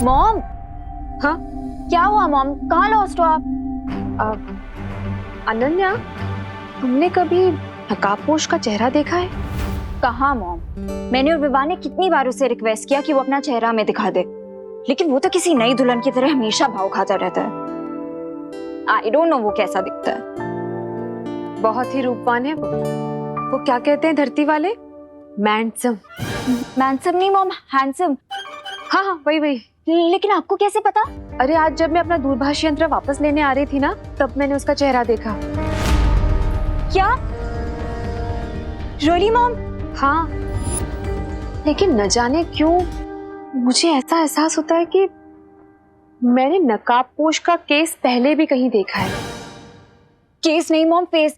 Mom. हाँ क्या हुआ मॉम, कहाँ लॉस्ट हो आप? अनन्या, तुमने कभी नकाबपोश का चेहरा देखा है? कहाँ मॉम, मैंने और विवाह ने कितनी बार उसे रिक्वेस्ट किया कि वो अपना चेहरा हमें दिखा दे, लेकिन वो तो किसी नई दुल्हन की तरह हमेशा भाव खाता रहता है। आई डोंट नो वो कैसा दिखता है। बहुत ही रूपवान है वो क्या कहते हैं धरती वाले, मैंडसम। मैंसम नहीं मॉम, हैंडसम। हाँ हाँ वही वही। लेकिन आपको कैसे पता? अरे आज जब मैं अपना दूरभाष यंत्र वापस लेने आ रही थी ना, तब मैंने उसका चेहरा देखा। क्या रियली मॉम? हाँ, लेकिन न जाने क्यों मुझे ऐसा एहसास होता है कि मैंने नकाबपोश का केस पहले भी कहीं देखा है। केस नहीं मॉम, फेस।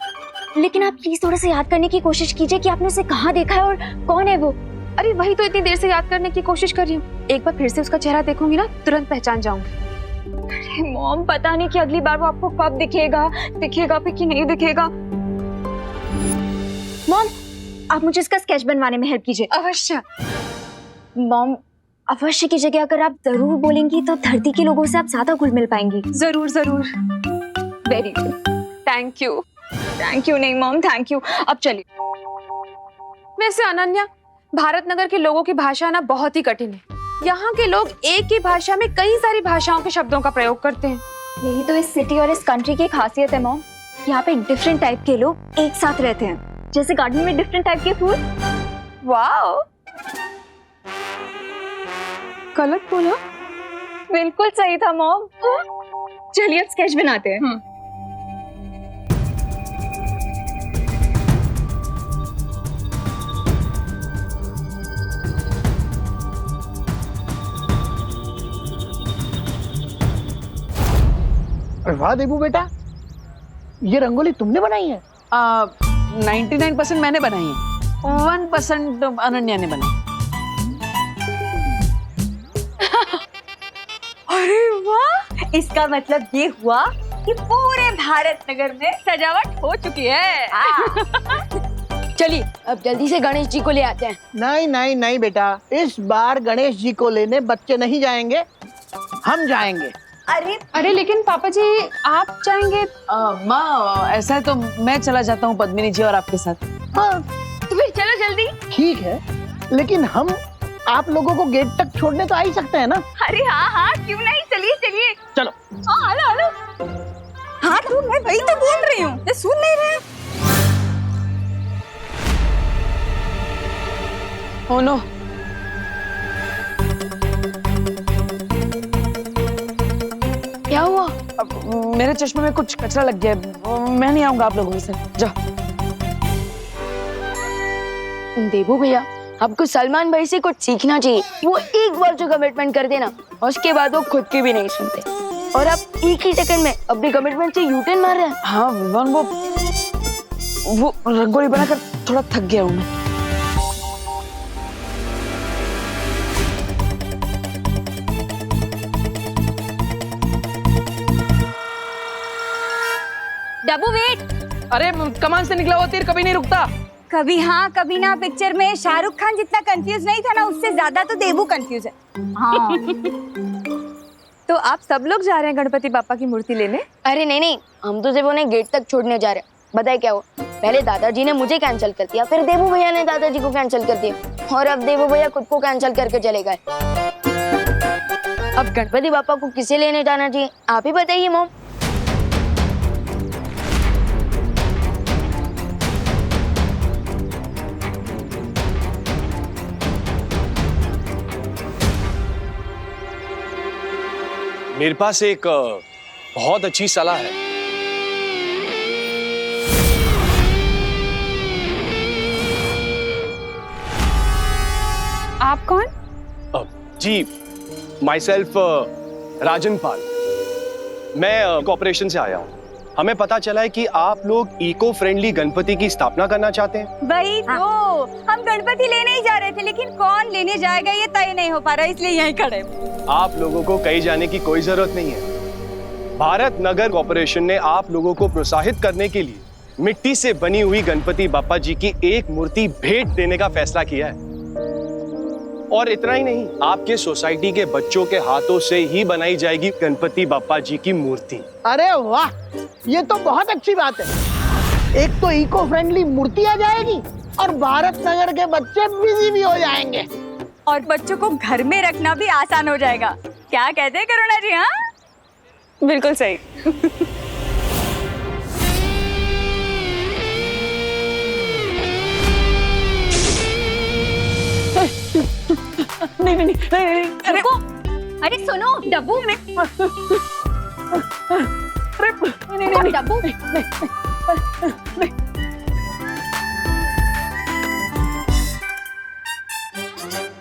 लेकिन आप प्लीज थोड़ा सा याद करने की कोशिश कीजिए कि आपने उसे कहाँ देखा है और कौन है वो। अरे वही तो इतनी देर से याद करने की कोशिश कर रही हूँ। एक बार फिर से उसका चेहरा देखूंगी ना, तुरंत पहचान जाऊंगी। अरे मॉम, पता नहीं कि अगली बार वो आपको कब दिखेगा भी कि नहीं दिखेगा। मॉम, आप मुझे इसका स्केच बनवाने में हेल्प कीजिए। अवश्य मॉम, अवश्य की जगह अगर आप जरूर बोलेंगी तो धरती के लोगों से आप ज्यादा घुल मिल पाएंगी। जरूर जरूर। Very good, thank you. Thank you नहीं मॉम, थैंक यू। अब चलिए। वैसे अनन्या, भारत नगर के लोगों की भाषा ना बहुत ही कठिन है। यहाँ के लोग एक ही भाषा में कई सारी भाषाओं के शब्दों का प्रयोग करते हैं। यही तो इस सिटी और इस कंट्री की खासियत है मॉम। यहाँ पे डिफरेंट टाइप के लोग एक साथ रहते हैं, जैसे गार्डन में डिफरेंट टाइप के फूल। वाओ, गलत बोला? बिल्कुल सही था मॉम। चलिए अब स्केच बनाते हैं। अरे वाह देबू बेटा, ये रंगोली तुमने बनाई है? 99% मैंने बनाई है, 1% अनन्या ने बनाई। अरे वाह, इसका मतलब ये हुआ कि पूरे भारत नगर में सजावट हो चुकी है। चलिए अब जल्दी से गणेश जी को ले आते हैं। नहीं नहीं नहीं बेटा, इस बार गणेश जी को लेने बच्चे नहीं जाएंगे, हम जाएंगे। अरे लेकिन पापा जी आप जाएंगे? माँ, ऐसा है तो मैं चला जाता हूँ पद्मिनी जी और आपके साथ। हाँ तो फिर चलो जल्दी। ठीक है, लेकिन हम आप लोगों को गेट तक छोड़ने तो आ ही सकते हैं ना? अरे हाँ हाँ, क्यों नहीं, चलिए चलिए। चलो। हाँ हेलो हेलो। हाँ तो मैं वही तो बोल रही हूँ, सुन नहीं रहे? ओ नो, क्या हुआ? अब मेरे चश्मे में कुछ कचरा लग गया है। मैं नहीं आऊंगा आप लोगों के साथ, जाओ। देबू भैया, आपको सलमान भाई से कुछ सीखना चाहिए। वो एक बार जो कमिटमेंट कर देना, उसके बाद वो खुद की भी नहीं सुनते, और आप एक ही सेकंड में अपने कमिटमेंट से यूटर्न मार रहे हैं। हाँ विवान, वो रंगोली बनाकर थोड़ा थक गया हूँ मैं। डब्बू वेट। अरे कमान से निकला हुआ तीर कभी नहीं रुकता। कभी हाँ कभी ना पिक्चर में शाहरुख खान जितना कंफ्यूज नहीं था ना, उससे ज्यादा तो देबू कंफ्यूज है। हाँ। तो आप सब लोग जा रहे हैं गणपति बापा की मूर्ति लेने? अरे नहीं नहीं, हम तो सिर्फ उन्हें गेट तक छोड़ने जा रहे हैं। बताए क्या हुआ, पहले दादाजी ने मुझे कैंसिल कर दिया, फिर देबू भैया ने दादाजी को कैंसिल कर दिया, और अब देबू भैया खुद को कैंसिल करके चले गए। अब गणपति बापा को किसे लेने जाना चाहिए, आप ही बताइए मॉम। मेरे पास एक बहुत अच्छी सलाह है। आप कौन? जी, माई सेल्फ राजन पाल। मैं कॉर्पोरेशन से आया हूँ। हमें पता चला है कि आप लोग इको फ्रेंडली गणपति की स्थापना करना चाहते हैं। वही तो, हम गणपति लेने ही जा रहे थे, लेकिन कौन लेने जाएगा ये तय नहीं हो पा रहा, इसलिए यहीं खड़े। आप लोगों को कहीं जाने की कोई जरूरत नहीं है। भारत नगर कॉर्पोरेशन ने आप लोगों को प्रोत्साहित करने के लिए मिट्टी से बनी हुई गणपति बापा जी की एक मूर्ति भेंट देने का फैसला किया है। और इतना ही नहीं, आपके सोसाइटी के बच्चों के हाथों से ही बनाई जाएगी गणपति बप्पा जी की मूर्ति। अरे वाह, ये तो बहुत अच्छी बात है। एक तो इको फ्रेंडली मूर्ति आ जाएगी और भारत नगर के बच्चे बिजी भी हो जाएंगे। और बच्चों को घर में रखना भी आसान हो जाएगा। क्या कहते हैं करुणा जी? हाँ, बिल्कुल सही। नहीं, अरे सुनो डब्बू में, डब्बू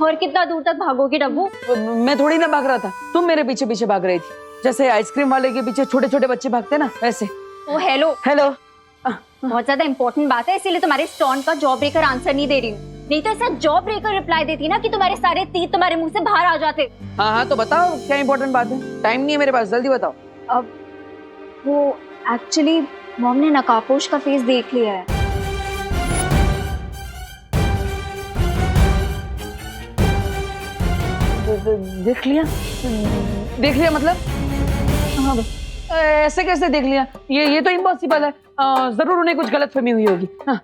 और कितना दूर तक भागोगी डब्बू? मैं थोड़ी ना भाग रहा था, तुम मेरे पीछे पीछे भाग रही थी, जैसे आइसक्रीम वाले के पीछे छोटे छोटे बच्चे भागते ना वैसे। ओ हेलो हेलो। बहुत ज्यादा इंपॉर्टेंट बात है, इसीलिए तुम्हारे स्टोन का जॉब ब्रेकर आंसर नहीं दे रही हूँ। नहीं तो ऐसा जॉब ब्रेकर रिप्लाई देती ना कि तुम्हारे सारे तीत तुम्हारे मुंह से बाहर आ जाते। हाँ, तो बताओ क्या इंपॉर्टेंट बात है? टाइम नहीं है मेरे पास, जल्दी बताओ। अब वो एक्चुअली मॉम ने नकाबपोश का फेस देख लिया है। देख लिया? देख लिया मतलब? हाँ, ऐसे कैसे देख लिया? ये तो इम्पॉसिबल है। जरूर उन्हें कुछ गलतफहमी हुई होगी। हाँ।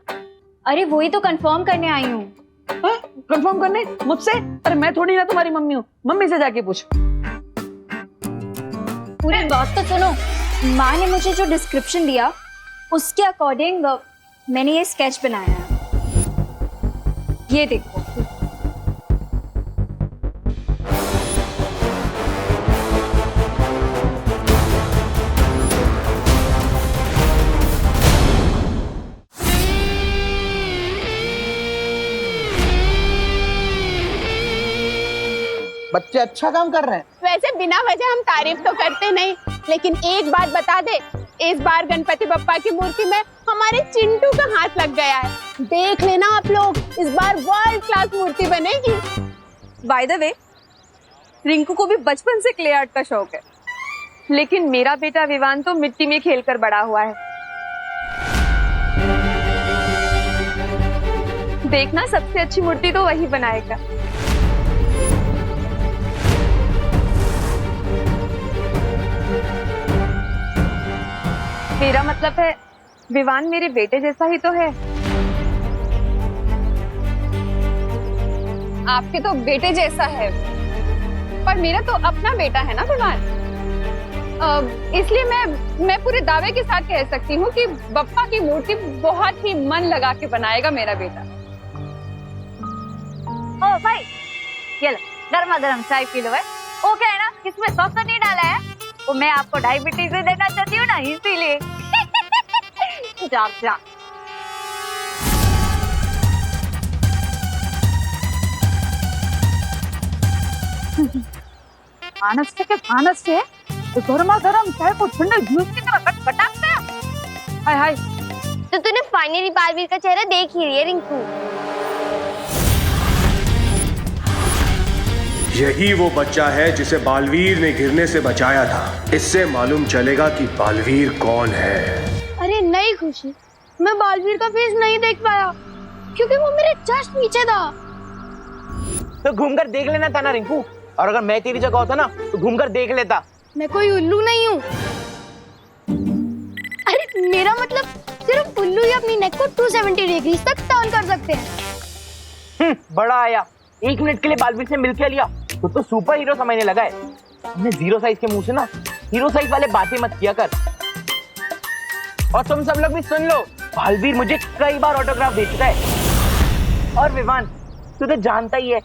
अरे वही तो कंफर्म करने आई हूँ। कंफर्म करने मुझसे? अरे मैं थोड़ी ना तुम्हारी मम्मी हूँ, मम्मी से जाके पूछ। पूरी बात तो सुनो। माँ ने मुझे जो डिस्क्रिप्शन दिया उसके अकॉर्डिंग मैंने ये स्केच बनाया है। ये देखो। बच्चे अच्छा काम कर रहे हैं। वैसे बिना वजह हम तारीफ तो करते नहीं, लेकिन एक बात बता दे, इस बार गणपति बप्पा की मूर्ति में हमारे चिंटू का हाथ लग गया है। देख लेना आप लोग, इस बार वर्ल्ड क्लास मूर्ति बनेगी। बाय द वे, रिंकू को भी बचपन से क्ले आर्ट का शौक है, लेकिन मेरा बेटा विवान तो मिट्टी में खेलकर बड़ा हुआ है। देखना, सबसे अच्छी मूर्ति तो वही बनाएगा। मेरा मतलब है विवान मेरे बेटे जैसा ही तो है। आपके तो बेटे जैसा है, पर मेरा तो अपना बेटा है ना विवान। इसलिए मैं पूरे दावे के साथ कह सकती हूँ कि बप्पा की मूर्ति बहुत ही मन लगा के बनाएगा मेरा बेटा। ओ भाई, ये लो गर्मा गर्म चाय पी लो। है वो क्या है ना, इसमें सॉस तो नहीं डाला है, वो मैं आपको डायबिटीज से देना चाहती हूँ ना, इसीलिए। जा जा। मानस से गर्मा गर्म चाय को ठंडे जूस की तरह खटखटाते हैं। हाय हाय। तो तूने फाइनली बालवीर का चेहरा देख ही लिया रिंकू। यही वो बच्चा है जिसे बालवीर ने गिरने से बचाया था। इससे मालूम चलेगा कि बालवीर कौन है। अरे नहीं खुशी, मैं बालवीर का फेस नहीं देख पाया क्योंकि वो मेरे जस्ट पीछे था। तो घूमकर देख लेना था ना रिंकू, और अगर मैं तेरी जगह होता ना तो घूमकर देख लेता। मैं कोई उल्लू नहीं हूँ। अरे मेरा मतलब सिर्फ उल्लू ही अपनी नेक को 270 डिग्री तक टर्न कर सकते हैं। बड़ा आया, 1 मिनट के लिए बालवीर से मिल के लिया तो सुपर हीरो समझने लगा है। हमने 0 साइज के मुंह से ना हीरो साइज वाले बातें मत किया कर। और तुम सब लोग भी सुन लो, बालवीर मुझे कई बार ऑटोग्राफ दे चुका है। और विवान, तू तो जानता ही है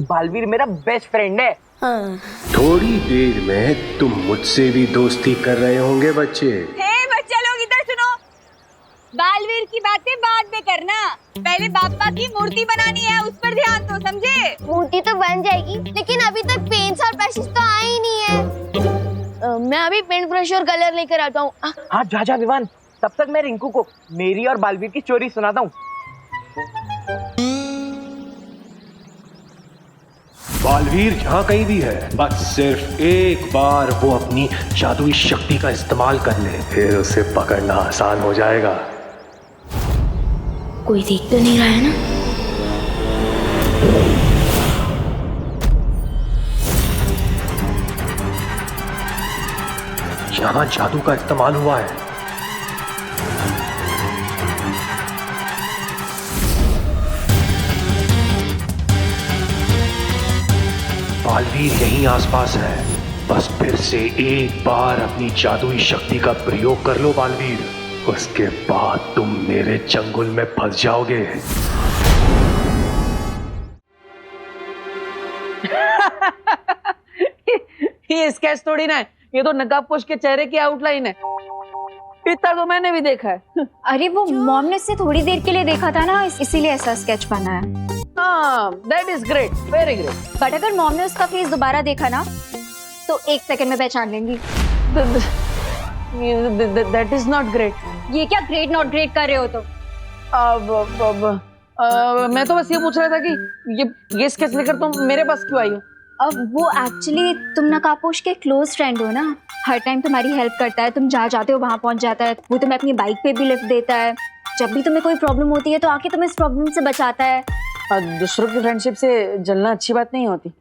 बालवीर मेरा बेस्ट फ्रेंड है। थोड़ी देर में तुम मुझसे भी दोस्ती कर रहे होंगे बच्चे। बच्चे लोग इधर सुनो, बालवीर की बातें बाद में करना, पहले बाप्पा की मूर्ति बनानी है, उस पर ध्यान दो, समझे? मूर्ति तो बन जाएगी, लेकिन अभी तक पेंट्स और ब्रशेस तो आए ही नहीं है। मैं अभी पेंट ब्रश और कलर लेकर आता हूँ। हाँ जा विवान, तब तक मैं रिंकू को मेरी और बालवीर की स्टोरी सुनाता हूँ। बालवीर यहाँ कहीं भी है, बस सिर्फ एक बार वो अपनी जादुई शक्ति का इस्तेमाल कर ले, फिर उसे पकड़ना आसान हो जाएगा। कोई देख तो नहीं रहा है ना? यहाँ जादू का इस्तेमाल हुआ है। बालवीर यहीं आसपास है, बस फिर से एक बार अपनी जादुई शक्ति का प्रयोग कर लो बालवीर, उसके बाद तुम मेरे चंगुल में फंस जाओगे। ये स्केच थोड़ी ना है, ये तो नकाबपोश के चेहरे की आउटलाइन है। इतना तो मैंने भी देखा है। अरे वो मॉम ने इससे थोड़ी देर के लिए देखा था ना, इसीलिए ऐसा स्केच बना है। हाँ, that is great, very great। But अगर मॉम ने उसका फेस दोबारा देखा ना तो 1 सेकंड में पहचान लेंगी। That is not great। ये क्या ग्रेट नॉट ग्रेट कर रहे हो तुम? मैं तो बस ये पूछ रहा था कि ये स्केच लेकर तुम मेरे पास क्यों आई हो? अब वो एक्चुअली तुम नकाबपोश के क्लोज फ्रेंड हो ना, हर टाइम तुम्हारी हेल्प करता है, तुम जहाँ जाते हो वहाँ पहुँच जाता है, वो तुम्हें अपनी बाइक पे भी लिफ्ट देता है, जब भी तुम्हें कोई प्रॉब्लम होती है तो आके तुम्हें इस प्रॉब्लम से बचाता है। दूसरों की फ्रेंडशिप से जलना अच्छी बात नहीं होती।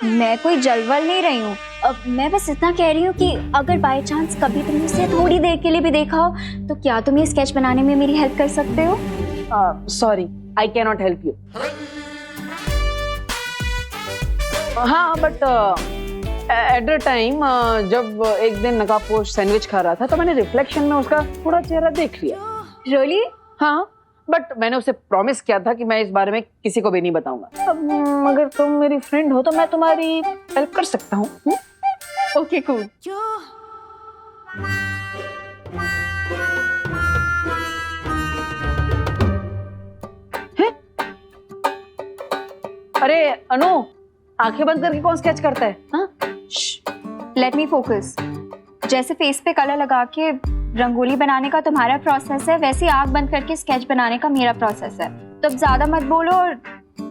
मैं कोई जलवल नहीं रही हूँ, अब मैं बस इतना कह रही हूँ कि अगर बाय चांस कभी तुमने उसे थोड़ी देर के लिए भी देखा हो तो क्या तुम ये स्केच बनाने में मेरी हेल्प कर सकते हो? Sorry, I can not help you. हाँ, बट एट द टाइम जब एक दिन नकाबपोश सैंडविच खा रहा था तो मैंने रिफ्लेक्शन में उसका थोड़ा चेहरा देख लिया। रियली? हाँ, बट मैंने उसे प्रॉमिस किया था कि मैं इस बारे में किसी को भी नहीं बताऊंगा। अब अगर तुम मेरी फ्रेंड हो तो मैं तुम्हारी हेल्प कर सकता हूँ। Okay cool. अरे अनु, आंखें बंद करके कौन स्केच करता है? हाँ, लेट मी फोकस। जैसे फेस पे कलर लगा के रंगोली बनाने का तुम्हारा प्रोसेस है, वैसे आंख बंद करके स्केच बनाने का मेरा प्रोसेस है। तो अब ज्यादा मत बोलो और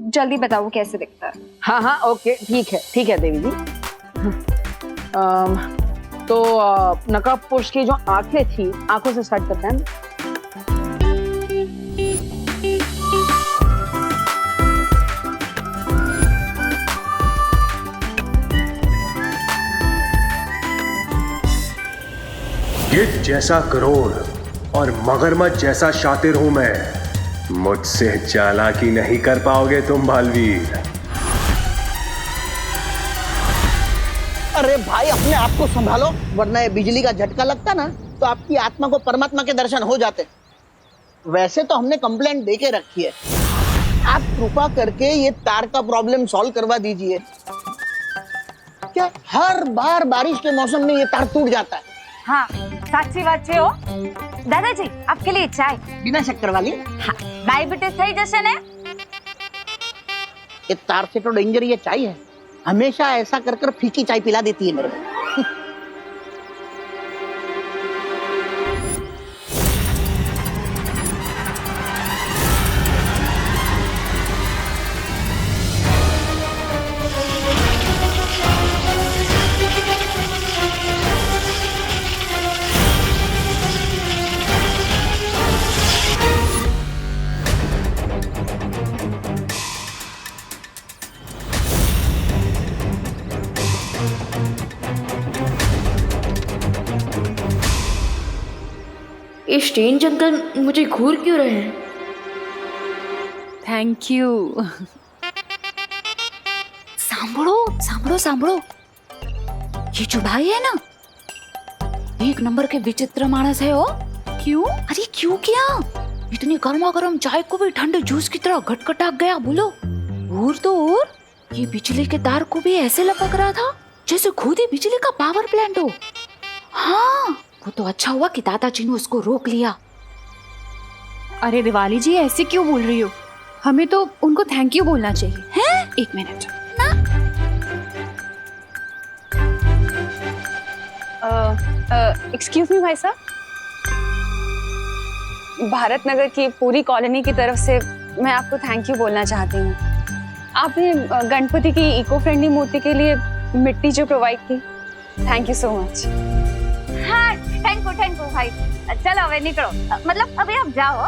जल्दी बताओ कैसे दिखता है। हाँ हाँ, ओके, ठीक है देवी जी। तो नकाबपोश की जो आंखें थी, आंखों से स्टार्ट करते हैं। गिद्ध जैसा करोड़ और मगरमच्छ जैसा शातिर हूं मैं, मुझसे चालाकी नहीं कर पाओगे तुम बालवीर। अरे भाई अपने आप को संभालो, वरना ये बिजली का झटका लगता ना तो आपकी आत्मा को परमात्मा के दर्शन हो जाते। वैसे तो हमने कंप्लेंट दे के रखी है, आप कृपा करके ये तार का प्रॉब्लम सॉल्व करवा दीजिए। क्या हर बार बारिश के मौसम में ये तार टूट जाता है? हाँ, साक्षी बात हो दादाजी, आपके लिए चाय बिना शक्कर वाली। हाँ, डायबिटीज थई जैसे ने। ये तार से तो डेंजर ये चाय है, हमेशा ऐसा कर कर फीकी चाय पिला देती है मेरे को। ये स्ट्रेंज अंकल मुझे घूर क्यों रहे हैं? Thank you. सांभळो सांभळो, ये जो भाई है ना, एक नंबर के विचित्र मानस है। हो क्यों? अरे क्यों क्या? इतनी गर्मा गर्म चाय को भी ठंडे जूस की तरह घटघटा गया। बोलो। और तो और ये बिजली के तार को भी ऐसे लपक रहा था जैसे खुद ही बिजली का पावर प्लांट हो। हाँ, वो तो अच्छा हुआ कि दादाजी ने उसको रोक लिया। अरे दिवाली जी, ऐसे क्यों बोल रही हो? हमें तो उनको थैंक यू बोलना चाहिए। हैं? 1 मिनट ना। एक्सक्यूज मी भाई साहब, भारत नगर की पूरी कॉलोनी की तरफ से मैं आपको थैंक यू बोलना चाहती हूँ। आपने गणपति की इको फ्रेंडली मूर्ति के लिए मिट्टी जो प्रोवाइड की, थैंक यू सो मच। हाँ, थैंक यू भाई। चलो अब निकलो, मतलब अभी आप जाओ।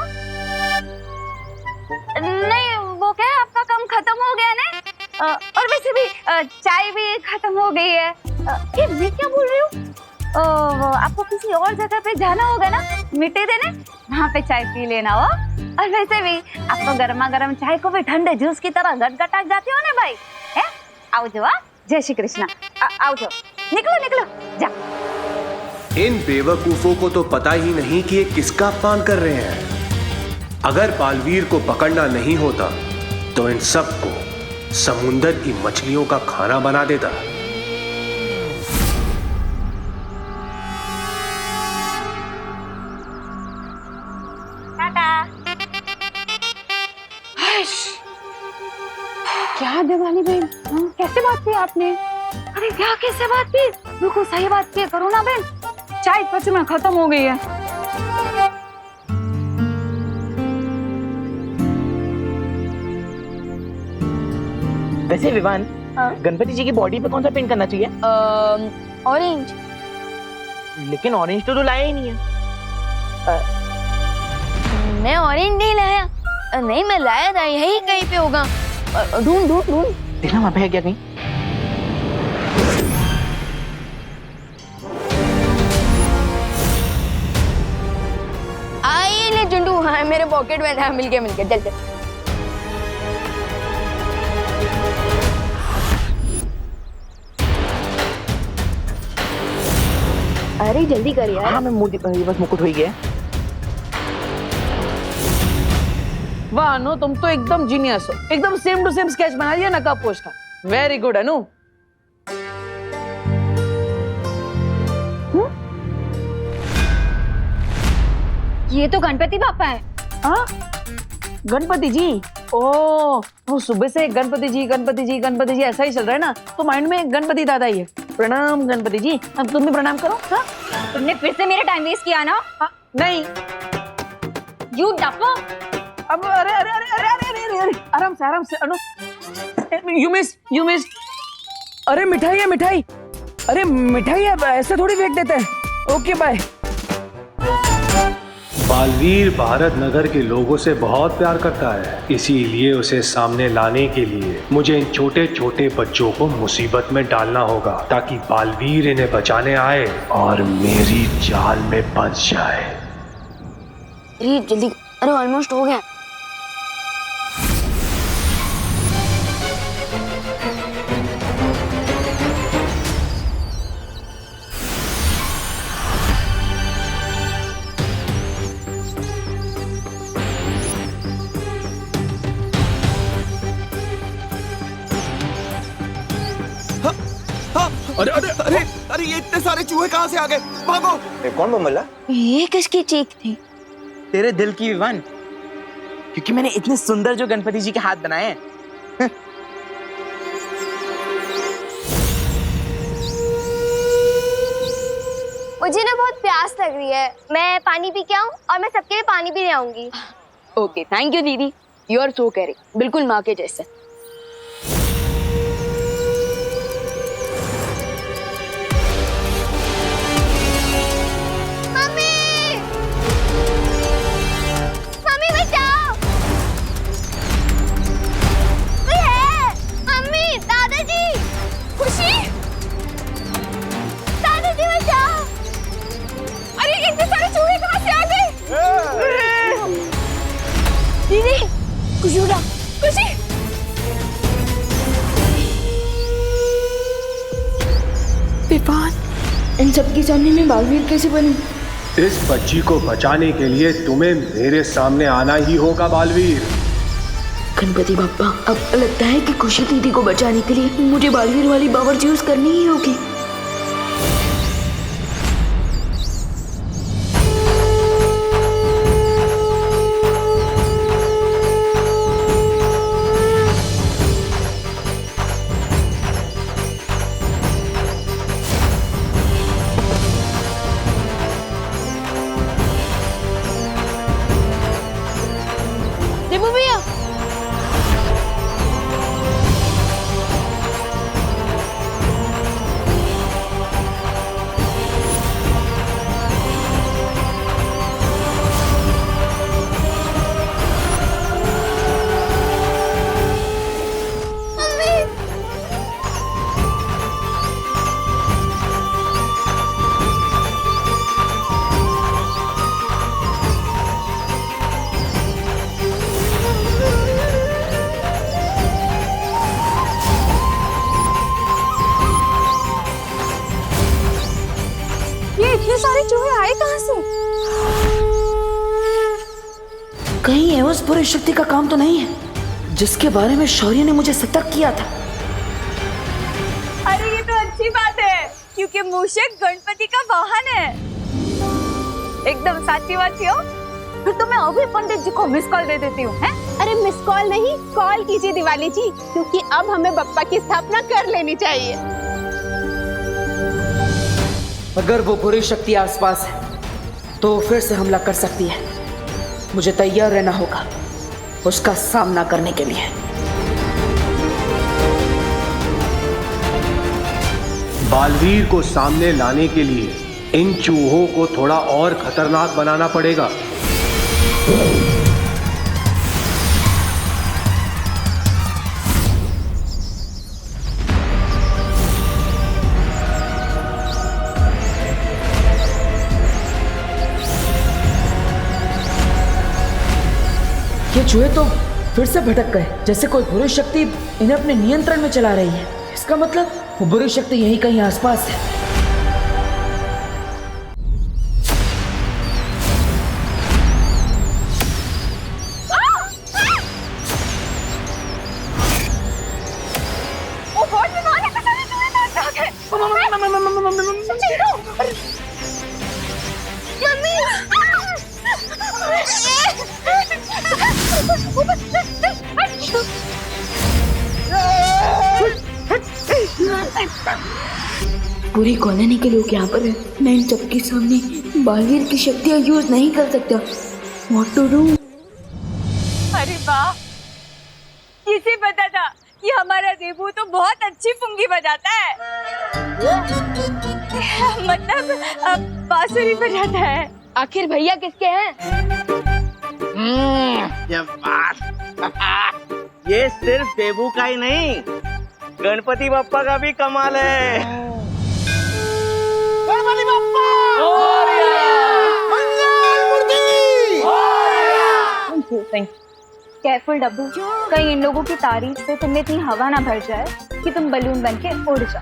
नहीं, वो क्या है, आपका काम खत्म हो गया ना, और वैसे भी चाय भी खत्म हो गई है। ये मैं क्या बोल रही हूँ? आपको किसी और जगह पे जाना होगा ना मिट्टी देने, वहाँ पे चाय पी लेना हो। और वैसे भी आप तो गर्मा गर्म चाय को भी ठंडे जूस की तरह गटगटा जाते हो ना भाई। है आओ जो, जय श्री कृष्णा। आओ जो, निकलो निकलो जा। इन बेवकूफों को तो पता ही नहीं कि ये किसका अपमान कर रहे हैं। अगर बालवीर को पकड़ना नहीं होता तो इन सबको समुंदर की मछलियों का खाना बना देता। क्या दिवाली बहन, कैसे बात की आपने? अरे क्या कैसे बात की, बिल्कुल सही बात की करो ना बहन। चाय सच में खत्म हो गई है। वैसे विवान, गणपति जी की बॉडी पे कौन सा पेंट करना चाहिए? ऑरेंज। लेकिन ऑरेंज तो लाया ही नहीं है। मैं ऑरेंज नहीं लाया। नहीं मैं लाया था, यही कहीं पे होगा। ढूंढ ढूंढ ढूंढ। देखना वहां पे है क्या कहीं। आइए ले जुंडू, हाँ मेरे पॉकेट में था। मिल गया चल चल। अरे जल्दी कर यार। हाँ मैं बस मुकुट हो ही गया। वाह अनु, तुम तो एकदम जीनियस हो। एकदम सेम टू सेम स्केच बना दिया नकाब पोश का। वेरी गुड अनु। ये तो गणपति बापा है। हाँ गणपति जी। ओ वो सुबह से गणपति जी ऐसा ही चल रहा है ना, तो माइंड में गणपति दादा ही है। प्रणाम गणपति जी। अब तुम भी प्रणाम करो। हाँ तुमने फिर से मेरा टाइम वेस्ट किया ना। नहीं यू डफो। अब अरे अरे अरे अरे अरे अरे अरे आराम से अनु। You miss. अरे मिठाई है मिठाई। अरे मिठाई है, ऐसे थोड़ी फेंक देते हैं। Okay bye. बालवीर भारत नगर के लोगों से बहुत प्यार करता है, इसीलिए उसे सामने लाने के लिए मुझे इन छोटे छोटे बच्चों को मुसीबत में डालना होगा, ताकि बालवीर इन्हें बचाने आए और मेरी जाल में फंस जाए। अरे जल्दी, अरे ऑलमोस्ट हो गया। अरे अरे अरे अरे ये इतने सारे चूहे कहाँ से आ गए? भागो! कौन बमला? ये किसकी चीख थी? तेरे दिल की विवान, क्योंकि मैंने इतने सुंदर जो गणपति जी के हाथ बनाए हैं। मुझे ना बहुत प्यास लग रही है, मैं पानी पी के आऊं और मैं सबके लिए पानी भी ले आऊंगी। ओके थैंक यू दीदी, यू आर सो केयरिंग, बिल्कुल माँ के जैसे। मम्मी बचाओ, कोई है? मम्मी, दादाजी, खुशी, दादाजी बचाओ। अरे इतने सारे चूहे कहाँ से आ गए? दीदी खुशी उठा। खुशी, इन सबके सामने मैं बालवीर कैसे बनूं? इस बच्ची को बचाने के लिए तुम्हें मेरे सामने आना ही होगा बालवीर। गणपति बप्पा, अब लगता है कि खुशी दीदी को बचाने के लिए मुझे बालवीर वाली पावर यूज करनी ही होगी। देबू भैया, बुरी शक्ति का काम तो नहीं है जिसके बारे में शौर्य ने मुझे सतर्क किया था। अरे ये तो अच्छी बात है क्योंकि मूषक गणपति का वाहन है। एकदम साची बात हो। फिर तो मैं अभी पंडित जी को मिस कॉल दे देती हूँ। अरे मिस कॉल नहीं, कॉल कीजिए दिवाली जी, क्योंकि अब हमें बप्पा की स्थापना कर लेनी चाहिए। अगर वो बुरी शक्ति आसपास है तो फिर से हमला कर सकती है। मुझे तैयार रहना होगा उसका सामना करने के लिए। बालवीर को सामने लाने के लिए इन चूहों को थोड़ा और खतरनाक बनाना पड़ेगा। ये चूहे तो फिर से भटक गए, जैसे कोई बुरी शक्ति इन्हें अपने नियंत्रण में चला रही है। इसका मतलब वो बुरी शक्ति यहीं कहीं आसपास है। पूरी कॉलोनी के लोग यहाँ पर हैं। मैं इन सबके सामने बालवीर की शक्तियाँ यूज नहीं कर सकता। What to do? अरे वाह, किसे पता था कि हमारा देबू तो बहुत अच्छी पुंगी बजाता है। मतलब बांसुरी बजाता है। आखिर भैया किसके हैं? ये सिर्फ देबू का ही नहीं, गणपति बप्पा का भी कमाल है। गणपति बप्पा केयरफुल डब्बू, कहीं इन लोगों की तारीफ से तुम्हें इतनी हवा ना भर जाए कि तुम बलून बन के उड़ जाओ।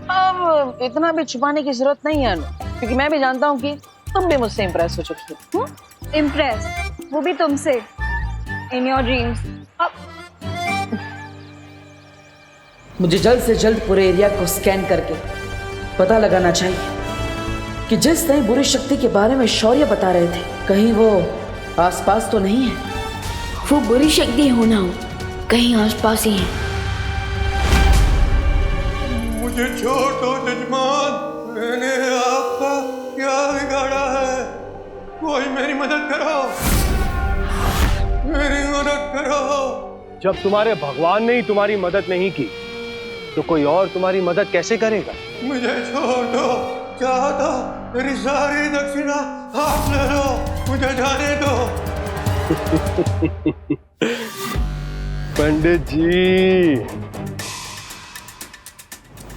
अब इतना भी छुपाने की जरूरत नहीं है अनु, क्योंकि मैं भी जानता हूँ कि तुम भी मुझसे इम्प्रेस हो चुकी हो। इम्प्रेस, वो भी तुमसे, इन योर ड्रीम्स। मुझे जल्द से जल्द पूरे एरिया को स्कैन करके पता लगाना चाहिए कि जिस नई बुरी शक्ति के बारे में शौर्य बता रहे थे, कहीं वो आसपास तो नहीं है। वो बुरी शक्ति होना हो कहीं आसपास ही है। मुझे छोड़ दो जजमान, मैंने आपका क्या बिगाड़ा है? कोई मेरी मदद करो, मेरी मदद करो। जब तुम्हारे भगवान ने ही तुम्हारी मदद नहीं की तो कोई और तुम्हारी मदद कैसे करेगा? मुझे छोड़ दो, चाहो तो मेरी सारी दक्षिणा आप ले लो, मुझे जाने दो। पंडित जी,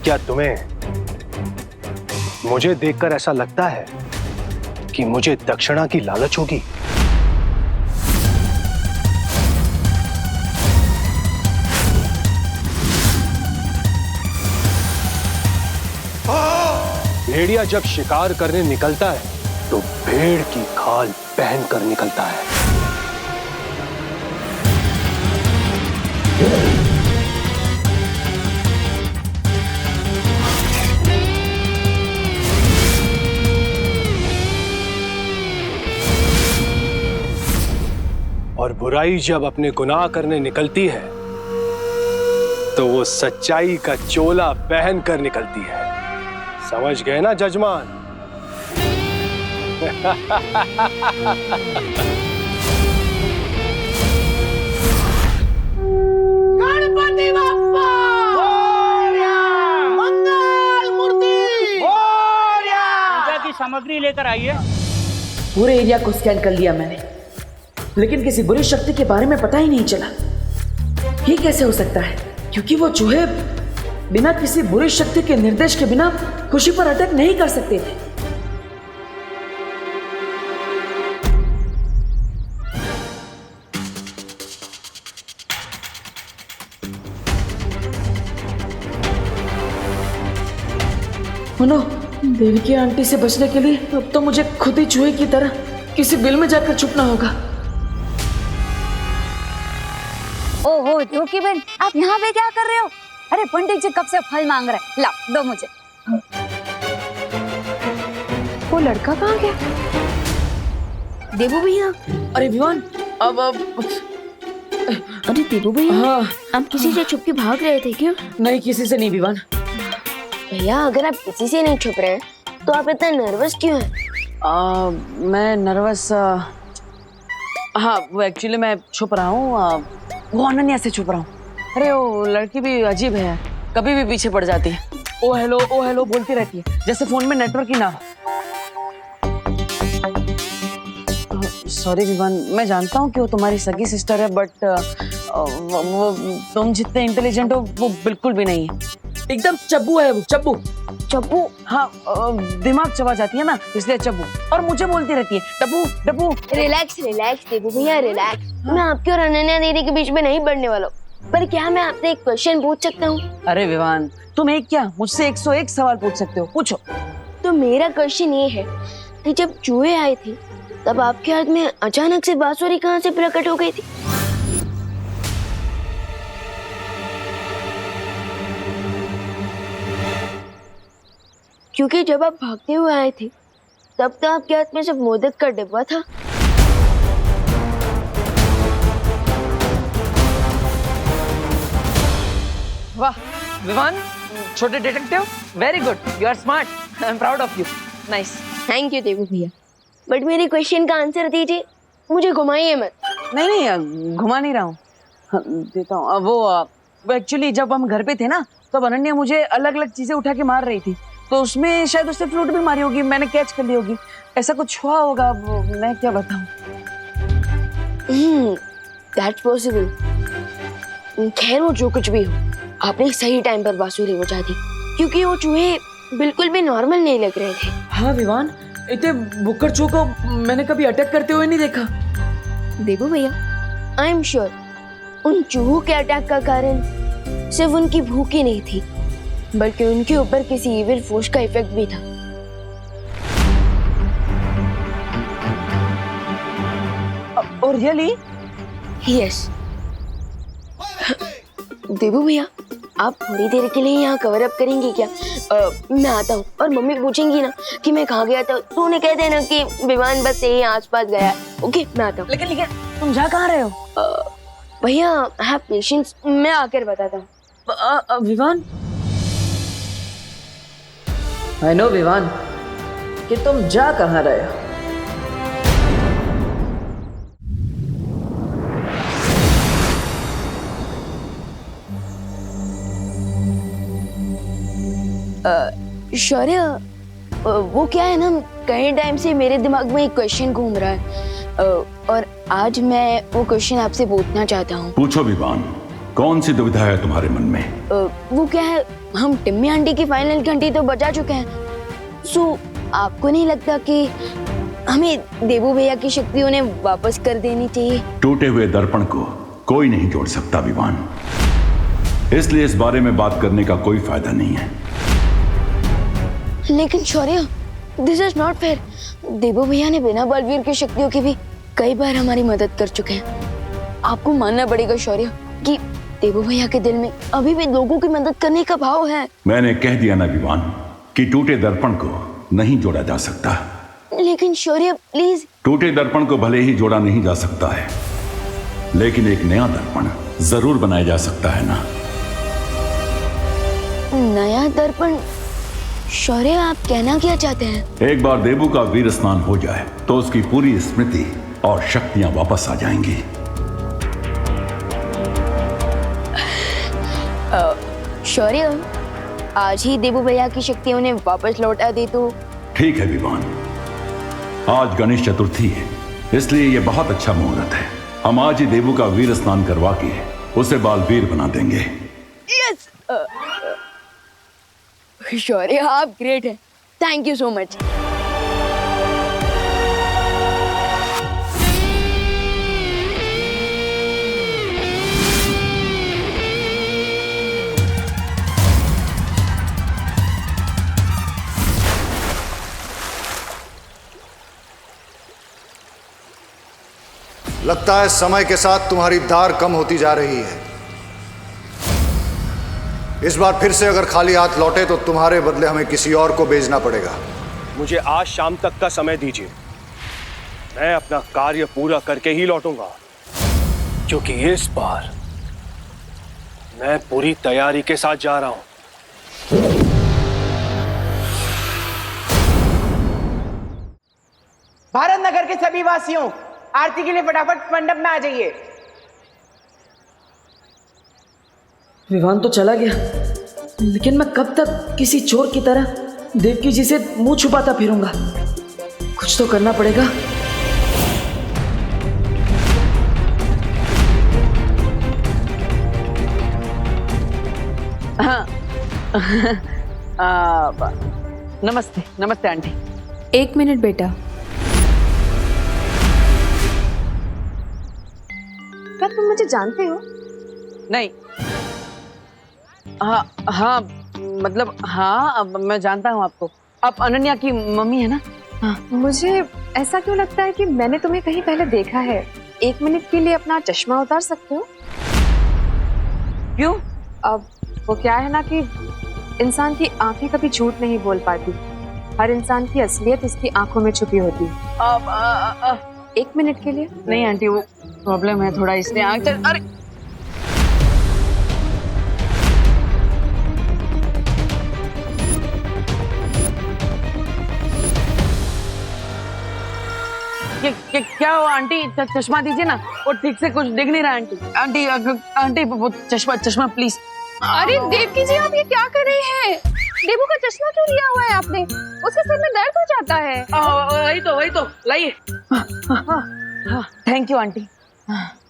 क्या तुम्हें मुझे देखकर ऐसा लगता है कि मुझे दक्षिणा की लालच होगी? भेड़िया जब शिकार करने निकलता है तो भेड़ की खाल पहन कर निकलता है। और बुराई जब अपने गुनाह करने निकलती है तो वो सच्चाई का चोला पहन कर निकलती है। समझ गए ना जजमान? गणपति बप्पा मंगल मूर्ति पूजा की सामग्री लेकर आइए। पूरे एरिया को स्कैन कर लिया मैंने, लेकिन किसी बुरी शक्ति के बारे में पता ही नहीं चला। ये कैसे हो सकता है? क्योंकि वो चूहे बिना किसी बुरी शक्ति के निर्देश के बिना खुशी पर अटैक नहीं कर सकते थे। नो, देवी की आंटी से बचने के लिए अब तो मुझे खुद ही चूहे की तरह किसी बिल में जाकर छुपना होगा। ओहो ध्रुव बहन, आप यहाँ पे क्या कर रहे हो? अरे पंडित जी कब से फल मांग रहे हैं, लाओ दो मुझे। वो लड़का कहाँ गया? देबू भैया, अरे विवान, अब अरे देबू भैया, हाँ आप किसी से छुप के भाग रहे थे क्या? नहीं, किसी से नहीं विवान। भैया अगर आप किसी से नहीं छुप रहे तो आप इतना नर्वस क्यों हैं? मैं नर्वस, हाँ वो एक्चुअली मैं छुप रहा हूँ, वो अनन्या से छुप रहा हूँ। अरे वो लड़की भी अजीब है, कभी भी पीछे पड़ जाती है, ओ हेलो बोलती रहती है, जैसे फोन में नेटवर्क ही ना हो। सॉरी विवान, मैं जानता हूँ कि वो तुम्हारी सगी सिस्टर है, बट वो तुम जितने इंटेलिजेंट हो वो बिल्कुल भी नहीं है। एकदम चब्बू है वो, चब्बू। चप्पू? हाँ, दिमाग चबा जाती है ना, इसलिए चब्बू। और मुझे बोलती रहती है डब्बू डब्बू। रिलैक्स देबू भैया, रिलैक्स। मैं आपके और अनन्या दीदी के बीच में नहीं बढ़ने वाला हूँ, पर क्या मैं आपसे एक क्वेश्चन पूछ सकता हूँ? अरे विवान, तुम एक क्या मुझसे 101 सवाल पूछ सकते हो, पूछो। तो मेरा क्वेश्चन ये है कि जब चूहे आए थे तब आपके हाथ में अचानक से बांसुरी कहाँ से प्रकट हो गई थी? क्योंकि जब आप भागते हुए आए थे तब तो आपके हाथ में सिर्फ मोदक का डिब्बा था। वाह विवान, छोटे detective, very good, you are smart, I am proud of you, nice. Thank you Debu भैया, बट मेरे क्वेश्चन का आंसर दीजिए, मुझे घुमाइए मत। नहीं, घुमा नहीं रहा हूँ, देता हूँ। वो एक्चुअली जब हम घर पे थे ना, तब अनन्या मुझे अलग अलग चीजें उठा के मार रही थी, तो उसमें शायद उससे फ्लूट भी मारी होगी, मैंने कैच कर ली होगी, ऐसा कुछ हुआ होगा, मैं क्या बताऊँ। That's possible. खैर वो जो कुछ भी हो, आपने सही टाइम पर बांसुरी बजा दी, क्योंकि वो चूहे बिल्कुल भी नॉर्मल नहीं लग रहे थे। हाँ विवान, इतने बुक्कड़ चूहों को मैंने कभी अटैक करते हुए नहीं देखा। देबू भैया, आई एम श्योर उन चूहों के अटैक का कारण सिर्फ उनकी भूख ही नहीं थी, बल्कि उनके ऊपर किसी इविल फोर्स का इफेक्ट भी था। और रियली? यस। देबू भैया, आप थोड़ी देर के लिए यहाँ कवर अप करेंगे क्या? मैं आता हूँ, और मम्मी पूछेंगी ना कि मैं कहाँ गया था, तो उन्हें कह देना कि विमान बस यही आसपास गया। ओके, मैं आता हूँ। लेकिन तुम जा कहाँ रहे हो? भैया हैव पेशेंस, मैं आकर बताता हूँ। विवान, आई नो विवान कि तुम जा कहाँ रहे हो। शौर्य, वो क्या है ना, कई टाइम से मेरे दिमाग में एक क्वेश्चन घूम रहा है, और आज मैं वो क्वेश्चन आपसे पूछना चाहता हूँ। पूछो विवान, कौन सी दुविधा है तुम्हारे मन में? वो क्या है, हम टिम्मी आंटी की फाइनल घंटी तो बजा चुके हैं, सो आपको नहीं लगता कि हमें देबू भैया की शक्ति उन्हें वापस कर देनी चाहिए? टूटे हुए दर्पण को कोई नहीं जोड़ सकता विवान, इसलिए इस बारे में बात करने का कोई फायदा नहीं है। लेकिन शौर्य, दिस इज नॉट फेयर। देबू भैया ने बिना बलवीर की शक्तियों के भी कई बार हमारी मदद कर चुके हैं। आपको मानना पड़ेगा शौर्य कि देबू भैया के दिल में अभी भी लोगों की मदद करने का भाव है। मैंने कह दिया ना विवान कि टूटे दर्पण को नहीं जोड़ा जा सकता। लेकिन शौर्य प्लीज। टूटे दर्पण को भले ही जोड़ा नहीं जा सकता है, लेकिन एक नया दर्पण जरूर बनाया जा सकता है ना। नया दर्पण? शौर्य, आप कहना क्या चाहते हैं? एक बार देबू का वीर स्नान हो जाए तो उसकी पूरी स्मृति और शक्तियां वापस आ जाएंगी। शौर्य, आज ही देबू भैया की शक्ति उन्हें वापस लौटा दे तो? ठीक है विवान, आज गणेश चतुर्थी है, इसलिए ये बहुत अच्छा मुहूर्त है। हम आज ही देबू का वीर स्नान करवा के उसे बालवीर बना देंगे। यस शौर्य, आप ग्रेट हैं, थैंक यू सो मच। लगता है समय के साथ तुम्हारी दार कम होती जा रही है। इस बार फिर से अगर खाली हाथ लौटे तो तुम्हारे बदले हमें किसी और को भेजना पड़ेगा। मुझे आज शाम तक का समय दीजिए, मैं अपना कार्य पूरा करके ही लौटूंगा, क्योंकि इस बार मैं पूरी तैयारी के साथ जा रहा हूं। भारत नगर के सभी वासियों, आरती के लिए फटाफट मंडप में आ जाइए। विवान तो चला गया, लेकिन मैं कब तक किसी चोर की तरह देवकी जी से मुंह छुपाता फिरूंगा? कुछ तो करना पड़ेगा। हाँ। नमस्ते नमस्ते आंटी। 1 मिनट बेटा। क्या तुम मुझे जानते हो? नहीं। हाँ हाँ, मतलब हाँ, अब मैं जानता हूँ आपको। आप अनन्या की मम्मी है ना? हाँ। मुझे ऐसा क्यों लगता है कि मैंने तुम्हें कहीं पहले देखा है। 1 मिनट के लिए अपना चश्मा उतार सकते हो? क्यों? अब वो क्या है ना कि इंसान की आंखें कभी झूठ नहीं बोल पाती। हर इंसान की असलियत उसकी आंखों में छुपी होती है। अब 1 मिनट के लिए? नहीं आंटी, वो प्रॉब्लम है थोड़ा, इसलिए आंख चल। अरे क्या हुआ आंटी? चश्मा दीजिए ना, वो ठीक से कुछ दिख नहीं रहा आंटी। आंटी आंटी वो चश्मा प्लीज। अरे देवकी जी, आप ये क्या कर रही हैं? देवू का चश्मा क्यों लिया हुआ है आपने? उसके सर में दर्द हो जाता है। वही तो लाइए। Thank you aunty.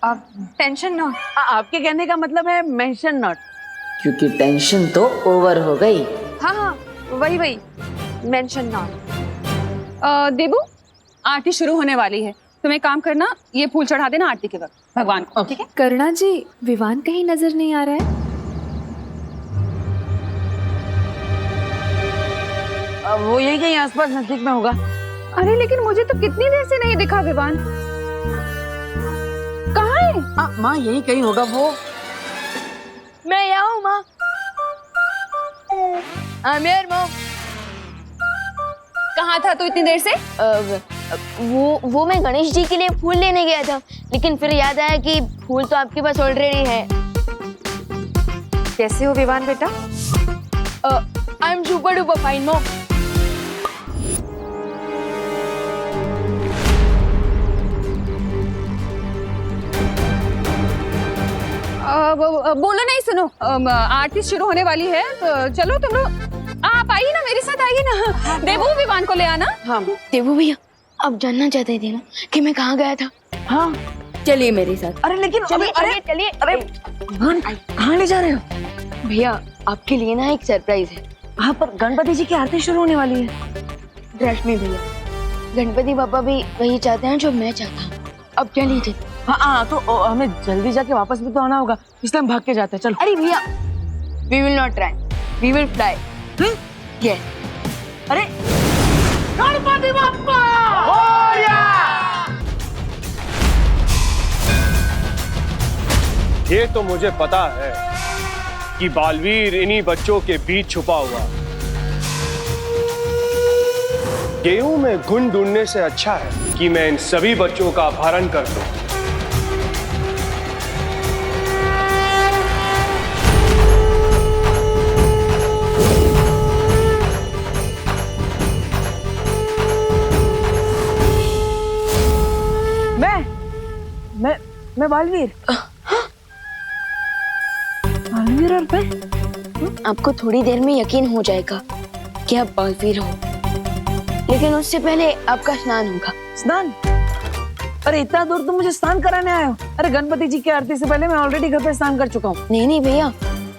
आप टेंशन ना। आपके कहने का मतलब है मेंशन नॉट, क्योंकि टेंशन तो ओवर हो गई। हाँ, वही मेंशन नॉट। देवू, आरती शुरू होने वाली है, तुम एक काम करना, ये फूल चढ़ा देना आरती के वक्त भगवान को, ठीक है? करुणा जी, विवान कहीं नजर नहीं आ रहा है। वो यही कहीं आसपास नजदीक में होगा। अरे लेकिन मुझे तो कितनी देर से नहीं दिखा विवान। कहाँ है? माँ यही कहीं होगा वो। मैं यहाँ हूँ माँ। Mayor mom. कहाँ था तू इतनी देर से? वो मैं गणेश जी के लिए फूल लेने गया था, लेकिन फिर याद आया कि फूल तो आपके पास ऑलरेडी है। कैसे हो विवान बेटा? I am super duper fine mom. बोलो नहीं, सुनो, आरती शुरू होने वाली है, तो चलो तुम लोग आप आइए ना, मेरे साथ आइए ना। देवू, विवान को ले आना। हाँ देवू भैया, आप जानना चाहते थे ना कि मैं कहाँ गया था? हाँ चलिए मेरे साथ। अरे लेकिन चलिए। अरे कहाँ ले जा रहे हो? भैया आपके लिए ना एक सरप्राइज है। हाँ, पर गणपति जी की आरती शुरू होने वाली है। रश्मि भैया, गणपति पापा भी वही चाहते हैं जो मैं चाहता हूँ। अब चलिए। हाँ, तो हमें जल्दी जाके वापस भी तो आना होगा, इसलिए हम भाग के जाते हैं। चलो। अरे भैया, we will not try, we will fly. Yes. अरे गणपति बप्पा मोरया! ये तो मुझे पता है कि बालवीर इन्हीं बच्चों के बीच छुपा हुआ। गेहूं में घुन ढूंढने से अच्छा है कि मैं इन सभी बच्चों का अपहरण कर दूं। मैं बालवीर। बालवीर और मैं? आपको थोड़ी देर में यकीन हो जाएगा कि आप बालवीर हो, लेकिन उससे पहले आपका स्नान होगा। स्नान? अरे इतना दूर तुम मुझे स्नान कराने आए हो? अरे गणपति जी की आरती से पहले मैं ऑलरेडी घर पे स्नान कर चुका हूँ। नहीं भैया,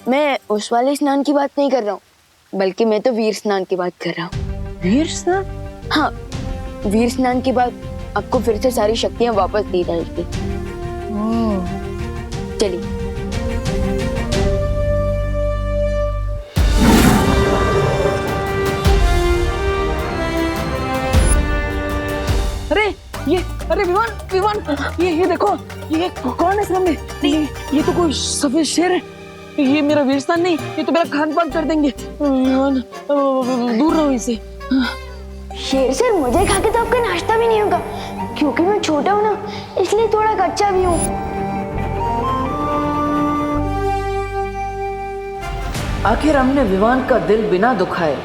मैं उस वाले स्नान की बात नहीं कर रहा हूँ, बल्कि मैं तो वीर स्नान की बात कर रहा हूँ। वीर स्नान? हाँ, वीर स्नान के बाद आपको फिर से सारी शक्तियाँ वापस दी जाएगी। चलिए। अरे ये अरे विवान विवान, ये देखो, ये कौन है इस रूम में? ये तो कोई सफेद शेर है। ये मेरा वीरस्थान नहीं, ये तो मेरा खान पान कर देंगे। विवान दूर रहो इसे। शेर सर, मुझे खा के तो आपका नाश्ता भी नहीं होगा, क्योंकि मैं छोटा हूँ ना, इसलिए थोड़ा कच्चा भी हूँ। आखिर हमने विवान का दिल बिना दुखाए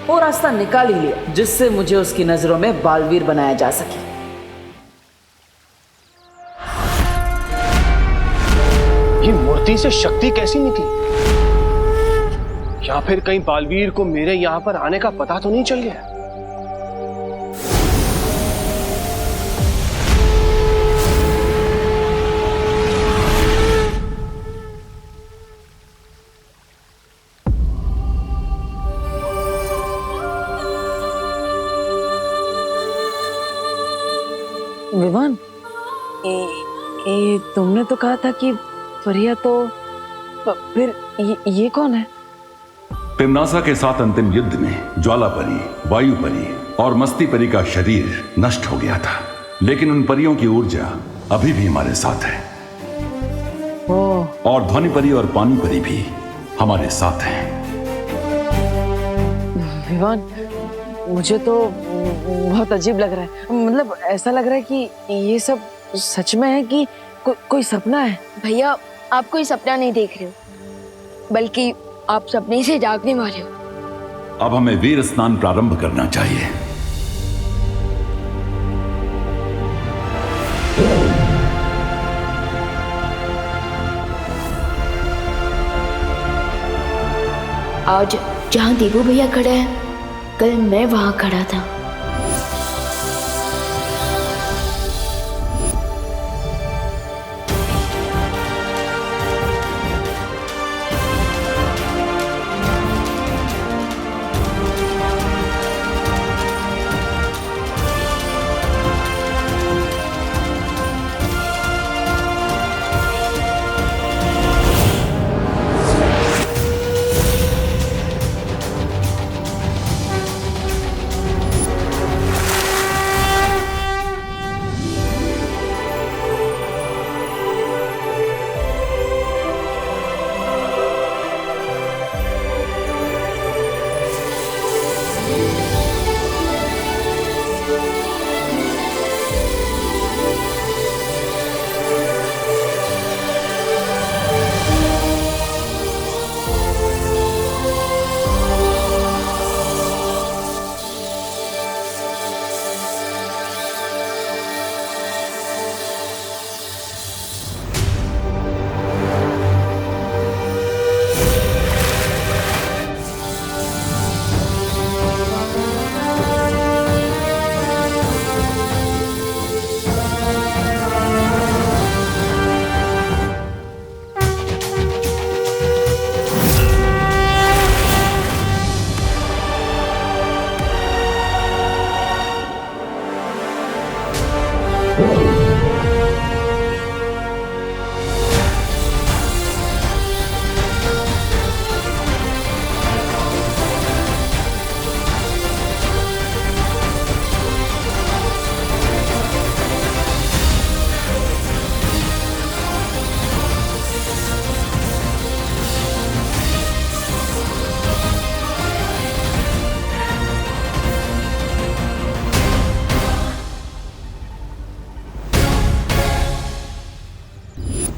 वो रास्ता निकाल ही लिया जिससे मुझे उसकी नजरों में बालवीर बनाया जा सके। ये मूर्ति से शक्ति कैसी निकली? या फिर कहीं बालवीर को मेरे यहां पर आने का पता तो नहीं चल गया? विवान, ये तुमने तो कहा था कि फरिया तो फिर ये कौन है? तिम्नासा के साथ अंतिम युद्ध में ज्वाला परी, वायु परी और मस्ती परी का शरीर नष्ट हो गया था, लेकिन उन परियों की ऊर्जा अभी भी हमारे साथ है। और ध्वनि परी और पानी परी भी हमारे साथ हैं। विवान, मुझे तो बहुत अजीब लग रहा है। मतलब ऐसा लग रहा है कि ये सब सच में है कि कोई सपना है। भैया, आप कोई सपना नहीं देख रहे हो, बल्कि आप सपने से जागने वाले हो। अब हमें वीर स्नान प्रारंभ करना चाहिए। आज जहाँ देवू भैया खड़े हैं, कल मैं वहां खड़ा था।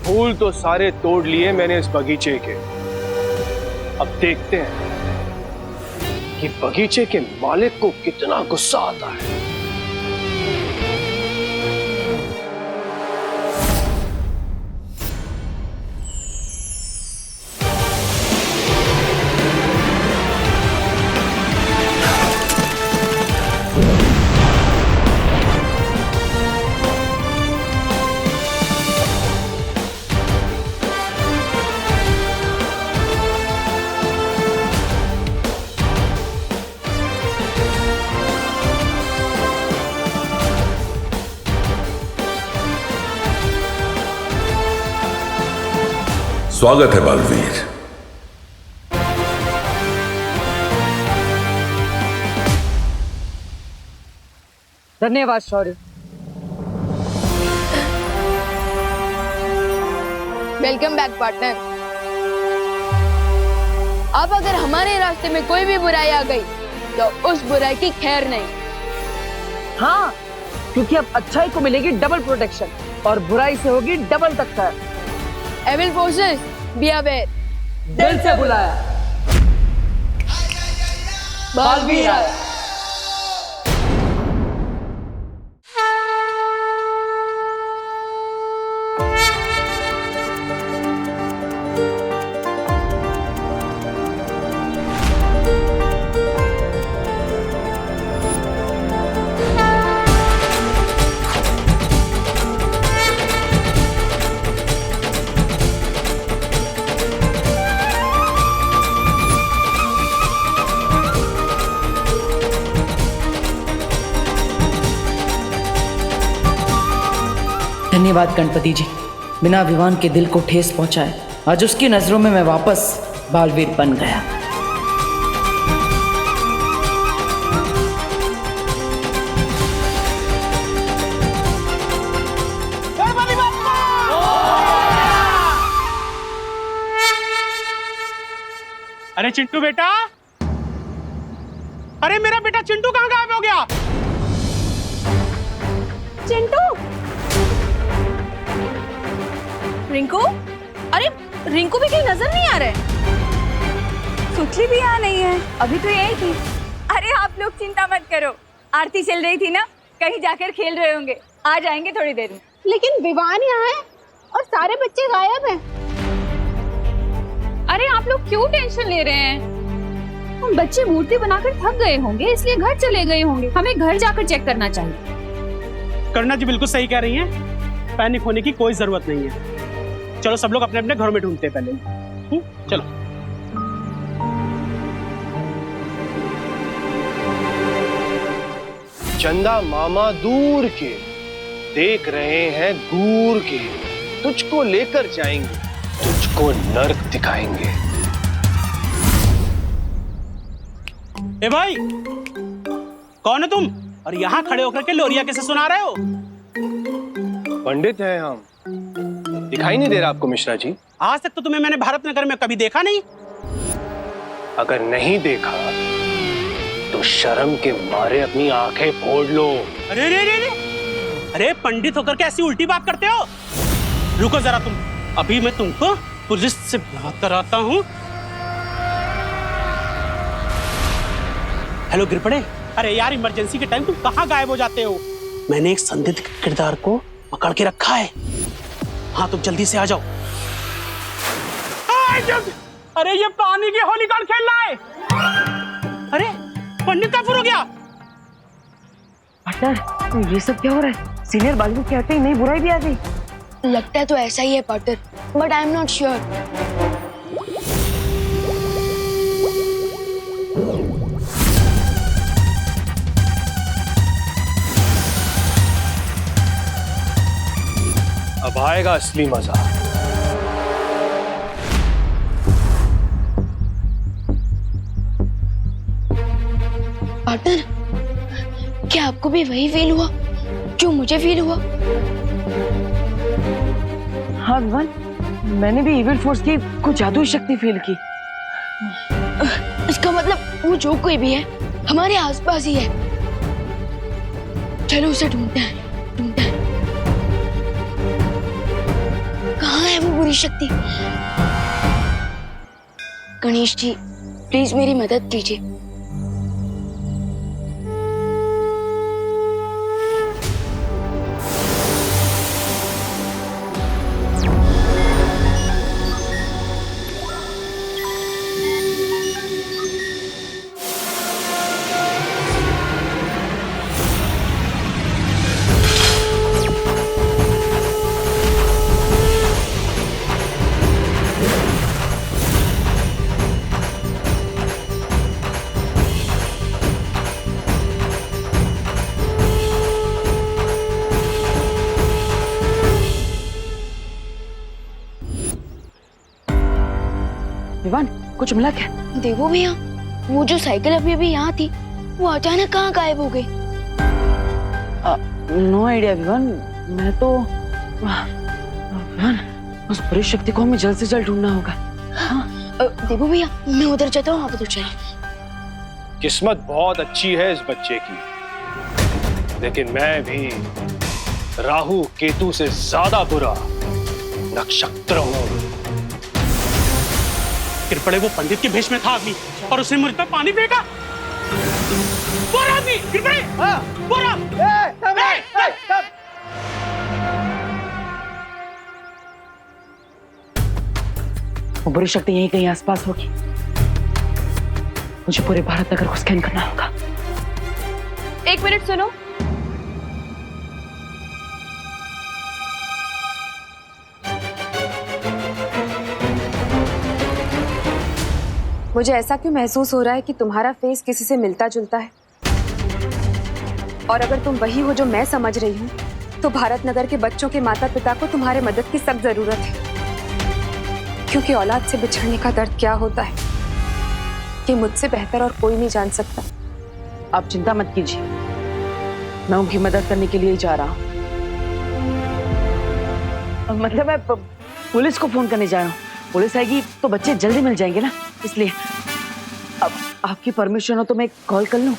फूल तो सारे तोड़ लिए मैंने इस बगीचे के। अब देखते हैं कि बगीचे के मालिक को कितना गुस्सा आता है। स्वागत है बालवीर। धन्यवाद शौर्य। Welcome back partner. अब अगर हमारे रास्ते में कोई भी बुराई आ गई तो उस बुराई की खैर नहीं। हाँ, क्योंकि अब अच्छाई को मिलेगी डबल प्रोटेक्शन और बुराई से होगी डबल टक्कर। Evil forces be aware. दिल से बुलाया, बालवीर आया। धन्यवाद गणपति जी, बिना विवान के दिल को ठेस पहुंचाए आज उसकी नजरों में मैं वापस बालवीर बन गया। अरे चिंटू बेटा, अरे मेरा बेटा चिंटू कहाँ गायब हो गया? चिंटू, रिंकू, अरे रिंकू भी कहीं नजर नहीं आ रहे। सुखली भी यहाँ नहीं है, अभी तो यही थी। अरे आप लोग चिंता मत करो, आरती चल रही थी ना, कहीं जाकर खेल रहे होंगे, आ जाएंगे थोड़ी देर में। लेकिन विवान यहाँ है और सारे बच्चे गायब हैं। अरे आप लोग क्यों टेंशन ले रहे हैं? हम बच्चे मूर्ति बनाकर थक गए होंगे, इसलिए घर चले गए होंगे। हमें घर जाकर चेक करना चाहिए। करुणा जी बिल्कुल सही कह रही हैं, पैनिक होने की कोई जरूरत नहीं है। चलो सब लोग अपने अपने घरों में ढूंढते हैं पहले। चलो। चंदा मामा दूर के देख रहे हैं, दूर के तुझको लेकर जाएंगे, तुझको नर्क दिखाएंगे। ए भाई, कौन है तुम और यहाँ खड़े होकर के लोरिया कैसे सुना रहे हो? पंडित हैं हम, दिखाई नहीं दे रहा आपको मिश्रा जी? आज तक तो तुम्हें मैंने भारत नगर में कभी देखा नहीं। अगर नहीं देखा तो शर्म के मारे अपनी आंखें फोड़ लो। अरे रे रे रे, अरे पंडित होकर के ऐसी उल्टी बात करते हो? रुको जरा तुम, अभी मैं तुमको पुलिस से बात कराता हूँ। हेलो गिरपड़े, अरे यार इमरजेंसी के टाइम तुम कहाँ गायब हो जाते हो? मैंने एक संदिग्ध किरदार को पकड़ के रखा है। हाँ तुम जल्दी से आ जाओ। अरे ये पानी की होली कौन खेल रहा है? अरे पंडित कहाँ फुर हो गया? पार्टनर, ये सब क्या हो रहा है? सीनियर बालवीर के आते ही नई बुराई भी आ गई। लगता है तो ऐसा ही है partner, but I am not sure. अब आएगा असली मजा। पार्टनर, क्या आपको भी वही फील हुआ जो मुझे फील हुआ? हाँ विवान, मैंने भी इविल फोर्स की कुछ जादुई शक्ति फील की। इसका मतलब वो जो कोई भी है हमारे आसपास ही है। चलो उसे ढूंढते हैं, ढूंढते हैं। कहाँ है वो बुरी शक्ति? गणेश जी, प्लीज मेरी मदद कीजिए। विवान, कुछ मिला क्या? देवो भैया, वो जो साइकिल अभी अभी यहाँ थी, वो अचानक कहाँ गायब हो गई? नो आइडिया विवान, मैं तो विवान, उस बुरी शक्ति को हमें जल्द से जल्द ढूंढना होगा। देबू भैया मैं उधर जाता हूँ, आप उधर चलिए। किस्मत बहुत अच्छी है इस बच्चे की, लेकिन मैं भी राहु केतु से ज्यादा बुरा नक्षत्र हूं। गिर पड़े वो पंडित के भेष में था आदमी और उसने मुझ पर पानी फेंका। वो आदमी गिर पड़े। वो बुरी शक्ति यहीं कहीं आसपास होगी। मुझे पूरे भारत नगर को स्कैन करना होगा। एक मिनट सुनो। मुझे ऐसा क्यों महसूस हो रहा है कि तुम्हारा फेस किसी से मिलता जुलता है, और अगर तुम वही हो जो मैं समझ रही हूँ, तो भारत नगर के बच्चों के माता पिता को तुम्हारे मदद की सख्त जरूरत है, क्योंकि औलाद से बिछड़ने का दर्द क्या होता है ये मुझसे बेहतर और कोई नहीं जान सकता। आप चिंता मत कीजिए, मैं उनकी मदद करने के लिए ही जा रहा हूँ। मतलब मैं पुलिस को फोन करने जा रहा हूँ। पुलिस आएगी तो बच्चे जल्दी मिल जाएंगे ना, इसलिए अब आपकी परमिशन हो तो मैं कॉल कर लूं।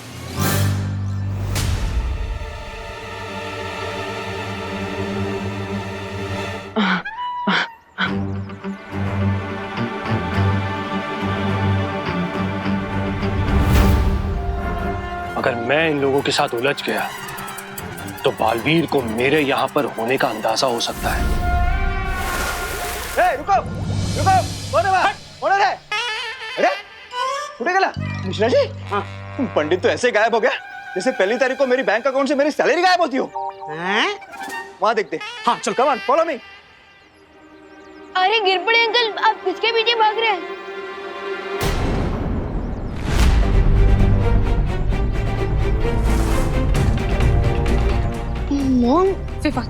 अगर मैं इन लोगों के साथ उलझ गया तो बालवीर को मेरे यहां पर होने का अंदाजा हो सकता है। रुको रुको, कौन है? अरे कुठे गेला मिश्रा जी? हाँ। पंडित तो ऐसे गायब हो गया जैसे पहली तारीख को मेरी बैंक अकाउंट से मेरी सैलरी गायब होती हो। वहां देखते। हाँ चल, कम ऑन फॉलो मी। अरे गिर पड़े अंकल, आप किसके पीछे भाग रहे हैं? मॉम, फिफा,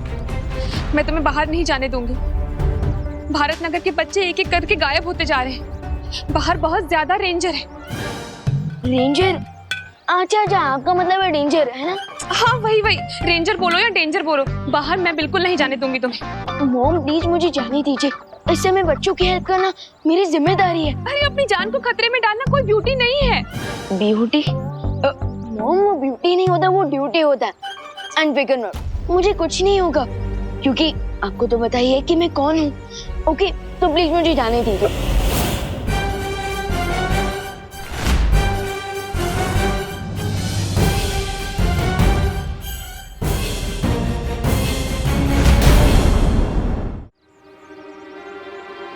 मैं तुम्हें बाहर नहीं जाने दूंगी। भारत नगर के बच्चे एक एक करके गायब होते जा रहे हैं। बाहर बहुत ज्यादा रेंजर है। रेंजर? अच्छा, आपका मतलब है डेंजर, है ना? हाँ वही रेंजर बोलो या डेंजर बोलो, बाहर मैं बिल्कुल नहीं जाने दूंगी तुम्हें। मॉम प्लीज मुझे जाने दीजिए, इस समय बच्चों की हेल्प करना मेरी जिम्मेदारी है। अरे अपनी जान को खतरे में डालना कोई ब्यूटी नहीं है। ब्यूटी? मॉम वो ब्यूटी नहीं होता, वो ड्यूटी होता है। अनफिकर मत, मुझे कुछ नहीं होगा क्योंकि आपको तो पता ही है कि मैं कौन हूँ। ओके, तो प्लीज मुझे जाने दीजिए।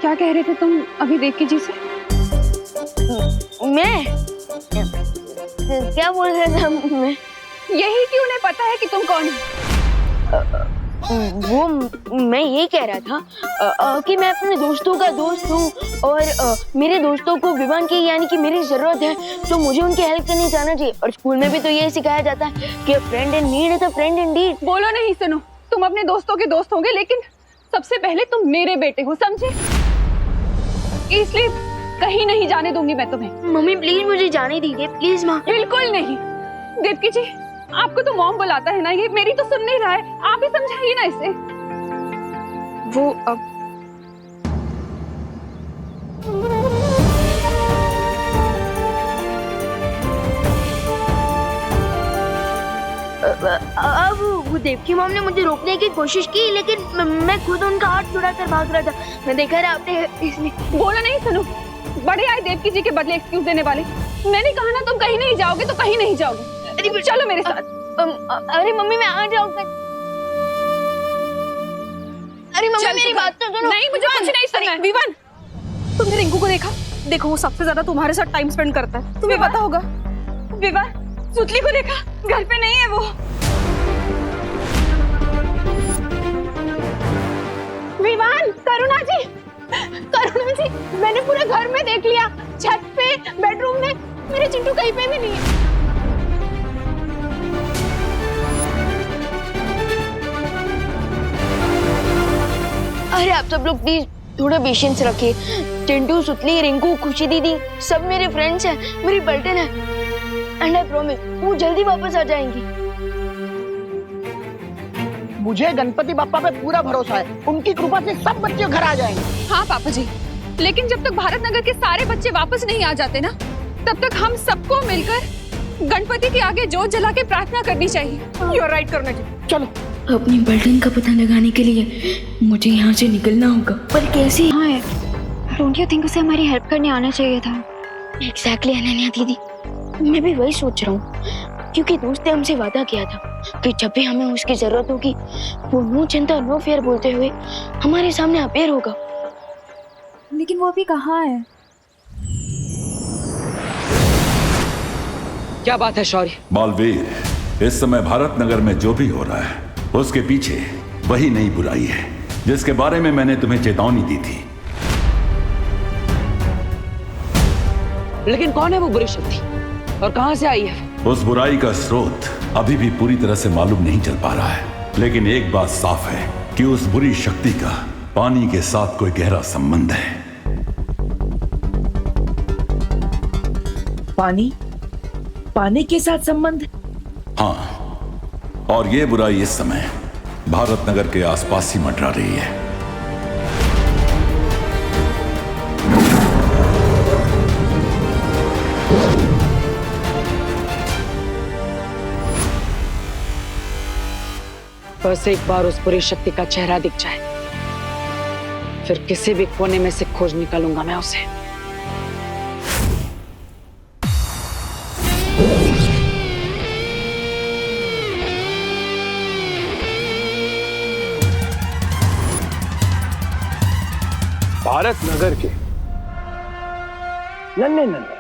क्या कह रहे थे तुम अभी देवकी जी से? मैं क्या बोल रहा था? मैं यही कि उन्हें पता है कि तुम कौन हो। वो मैं ये कह रहा था कि मैं अपने दोस्तों का दोस्त हूँ और मेरे दोस्तों को विवान की यानी कि मेरी जरूरत है तो मुझे उनकी हेल्प करने जाना चाहिए। और स्कूल में भी तो ये सिखाया जाता है कि friend in need is a friend Indeed. बोलो नहीं, सुनो, तुम अपने दोस्तों के दोस्त होंगे लेकिन सबसे पहले तुम मेरे बेटे हो, समझे? इसलिए कहीं नहीं जाने दूंगी मैं तुम्हें। मम्मी प्लीज मुझे जाने दीजिए, प्लीज माँ। बिल्कुल नहीं। देवकी जी, आपको तो मॉम बुलाता है ना, ये मेरी तो सुन नहीं रहा है, आप ही समझाइए ना इसे। वो अब वो देवकी मॉम ने मुझे रोकने की कोशिश की लेकिन मैं खुद उनका हाथ छुड़ाकर भाग रहा था। मैं देखा रहा आपने, इसलिए। बोला नहीं, सुनो, बड़े आए देवकी जी के बदले एक्सक्यूज देने वाले। मैंने कहा ना तुम कहीं नहीं जाओगे तो कहीं नहीं जाओगे। अरे चलो मेरे साथ। अरे मम्मी मैं आ जाऊंगा। अरे मम्मी मेरी बात तो सुनो। नहीं, मुझे कुछ नहीं सुनना है। विवान, तुमने रिंकू को देखा? देखो वो सबसे ज्यादा तुम्हारे साथ टाइम स्पेंड करता है, तुम्हें पता होगा। विवान, सुतली को देखा? घर पे नहीं है वो। विवान, करुणा जी, मैंने पूरे घर में देख लिया, छत पे, बेडरूम में, मेरे चिंटू कहीं पे भी नहीं है। अरे आप सब लोग प्लीज थोड़ा पेशेंस रखिए। चिंटू, सुतली, रिंकू, खुशी दीदी सब मेरे फ्रेंड्स हैं, मेरी बल्टन है। एंड आई प्रॉमिस वो जल्दी वापस आ जाएंगी। मुझे गणपति बप्पा पे पूरा भरोसा है, उनकी कृपा से सब बच्चे घर आ जाएंगे। हाँ पापा जी, लेकिन जब तक भारत नगर के सारे बच्चे वापस नहीं आ जाते ना, तब तक हम सबको मिलकर गणपति के आगे जोत जला के प्रार्थना करनी चाहिए। यू आर राइट करुणा जी, चलो। अपनी बिल्डिंग का पता लगाने के लिए मुझे यहाँ से निकलना होगा, पर कैसे? हाँ यार, डोंट यू थिंक उसे हमारी हेल्प करने आना चाहिए था? एग्जैक्टली अनन्या दीदी, मैं भी वही सोच रहा हूँ, क्योंकि दोस्त ने हमसे वादा किया था कि जब भी हमें उसकी जरूरत होगी वो नो चिंता नो फियर बोलते हुए हमारे सामने अपेयर होगा। लेकिन वो अभी कहाँ है? क्या बात है शौर्य? बालवीर, इस समय भारत नगर में जो भी हो रहा है उसके पीछे वही नई बुराई है जिसके बारे में मैंने तुम्हें चेतावनी दी थी। लेकिन कौन है वो बुरी शक्ति और कहां से आई है? उस बुराई का स्रोत अभी भी पूरी तरह से मालूम नहीं चल पा रहा है, लेकिन एक बात साफ है कि उस बुरी शक्ति का पानी के साथ कोई गहरा संबंध है। पानी के साथ संबंध? हाँ, और ये बुराई इस समय भारत नगर के आसपास ही मंडरा रही है। बस एक बार उस बुरी शक्ति का चेहरा दिख जाए, फिर किसी भी कोने में से खोज निकालूंगा मैं उसे। भारत नगर के नन्हे नन्हे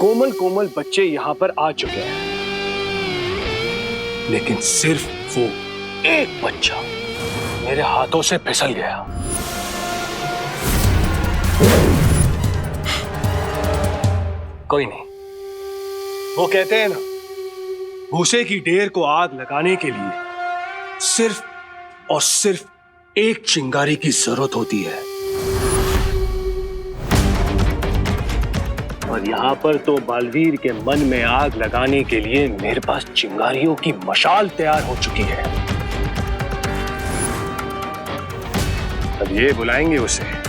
कोमल कोमल बच्चे यहां पर आ चुके हैं, लेकिन सिर्फ वो एक बच्चा मेरे हाथों से फिसल गया। कोई नहीं, वो कहते हैं ना, भूसे की ढेर को आग लगाने के लिए सिर्फ और सिर्फ एक चिंगारी की जरूरत होती है, और यहाँ पर तो बालवीर के मन में आग लगाने के लिए मेरे पास चिंगारियों की मशाल तैयार हो चुकी है। अब ये बुलाएंगे उसे।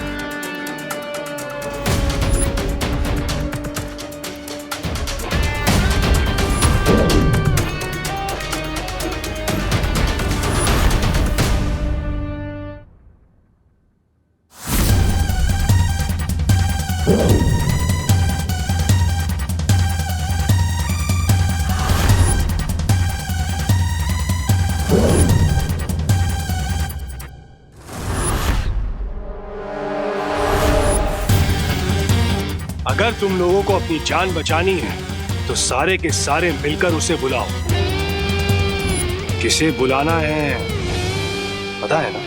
अगर तुम लोगों को अपनी जान बचानी है तो सारे के सारे मिलकर उसे बुलाओ। किसे बुलाना है पता है ना?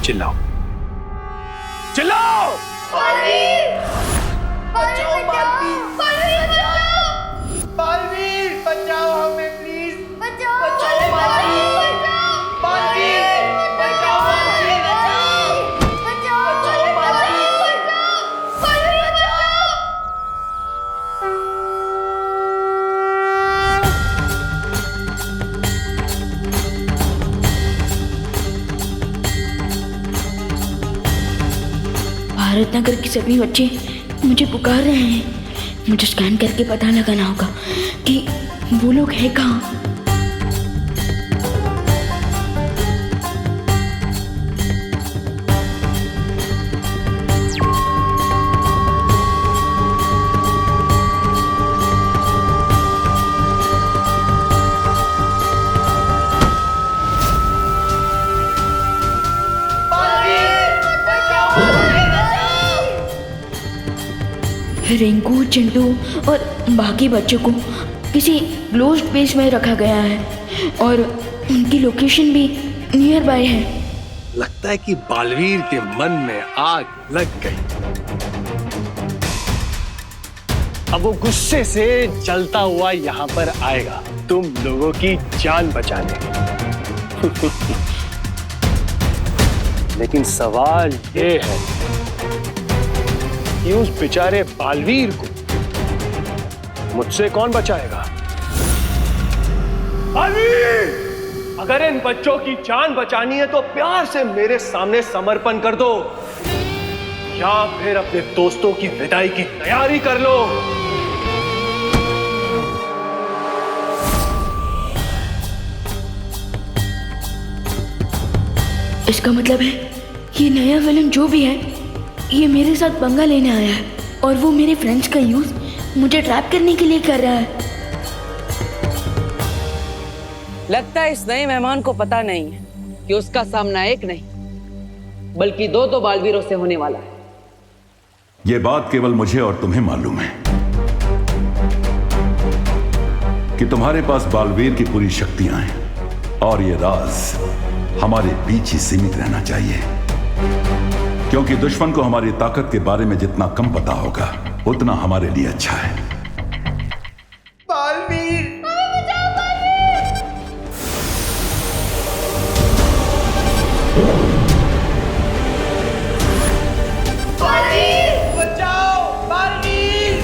चिल्लाओ चिल्लाओ! बालवीर! बचाओ बालवीर! बालवीर बचाओ हमें प्लीज! बचाओ बालवीर! बालवीर बचाओ हमें! बचाओ बालवीर! भारत नगर के सभी बच्चे मुझे पुकार रहे हैं। मुझे स्कैन करके पता लगाना होगा कि वो लोग हैं कहाँ। रिंकू, चिंटू और बाकी बच्चों को किसी क्लोज्ड प्लेस में रखा गया है और उनकी लोकेशन भी नियर बाय है। लगता है कि बालवीर के मन में आग लग गई। अब वो गुस्से से जलता हुआ यहाँ पर आएगा तुम लोगों की जान बचाने। लेकिन सवाल ये है कि उस बेचारे बालवीर को मुझसे कौन बचाएगा? बालवीर, अगर इन बच्चों की जान बचानी है तो प्यार से मेरे सामने समर्पण कर दो, या फिर अपने दोस्तों की विदाई की तैयारी कर लो। इसका मतलब है ये नया विलन जो भी है ये मेरे साथ पंगा लेने आया है और वो मेरे फ्रेंड्स का यूज मुझे ट्रैप करने के लिए कर रहा है। लगता है इस नए मेहमान को पता नहीं है कि उसका सामना एक नहीं बल्कि दो बालवीरों से होने वाला है। ये बात केवल मुझे और तुम्हें मालूम है कि तुम्हारे पास बालवीर की पूरी शक्तियां हैं और ये राज हमारे बीच ही सीमित रहना चाहिए, क्योंकि दुश्मन को हमारी ताकत के बारे में जितना कम पता होगा उतना हमारे लिए अच्छा है। बालवीर, बचाओ बालवीर।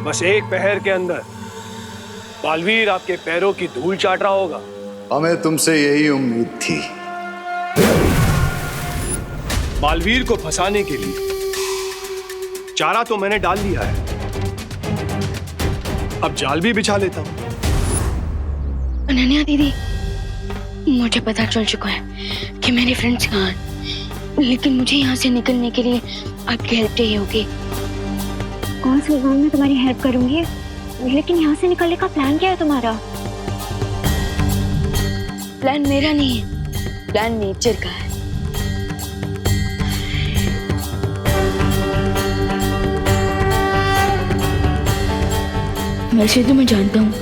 बस एक पहर के अंदर बालवीर आपके पैरों की धूल चाट रहा होगा। हमें तुमसे यही उम्मीद थी। बालवीर को फंसाने के लिए चारा तो मैंने डाल दिया है, अब जाल भी बिछा लेता हूं। अनन्या दीदी, मुझे पता चल चुका है कि मेरे फ्रेंड्स कहाँ हैं, लेकिन मुझे यहाँ से निकलने के लिए आपकी हेल्प चाहिए होगी। कौन सी बात में तुम्हारी हेल्प करूंगी, लेकिन यहाँ से निकलने का प्लान क्या है तुम्हारा? प्लान मेरा नहीं है, प्लान नेचर का है। वैसे तो मैं जानता हूँ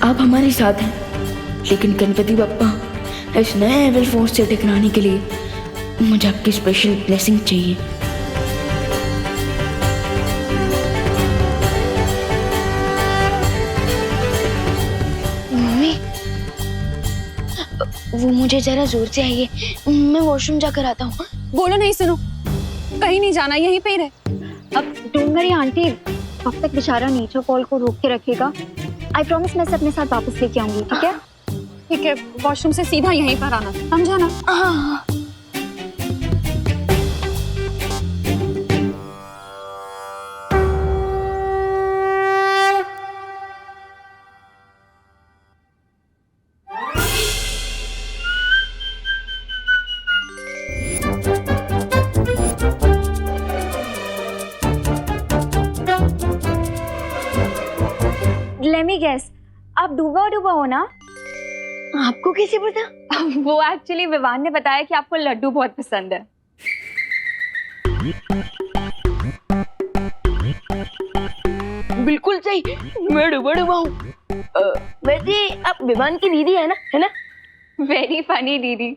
आप हमारे साथ हैं, लेकिन गणपति बप्पा इस नए एविल फोर्स से टकराने के लिए मुझे आपकी स्पेशल ब्लेसिंग चाहिए। मम्मी, वो मुझे जरा जोर से आइए, मैं वॉशरूम जाकर आता हूँ। बोलो नहीं, सुनो, कहीं नहीं जाना, यहीं पे ही रहे। अब डोंट वरी आंटी, अब तक बेचारा नेचर कॉल को रोक के रखेगा। आई प्रॉमिस मैं इसे अपने साथ वापस लेके आऊंगी, ठीक है? ठीक है, वॉशरूम से सीधा यहीं पर आना, समझा ना? हाँ। Let me guess, आप डूबा डूबा हो ना? आपको कैसे पता? वो एक्चुअली विवान ने बताया कि आपको लड्डू बहुत पसंद है। बिल्कुल सही, मैं डूबा डूबा हूँ। वैसे आप विवान की दीदी है ना? वेरी फनी दीदी।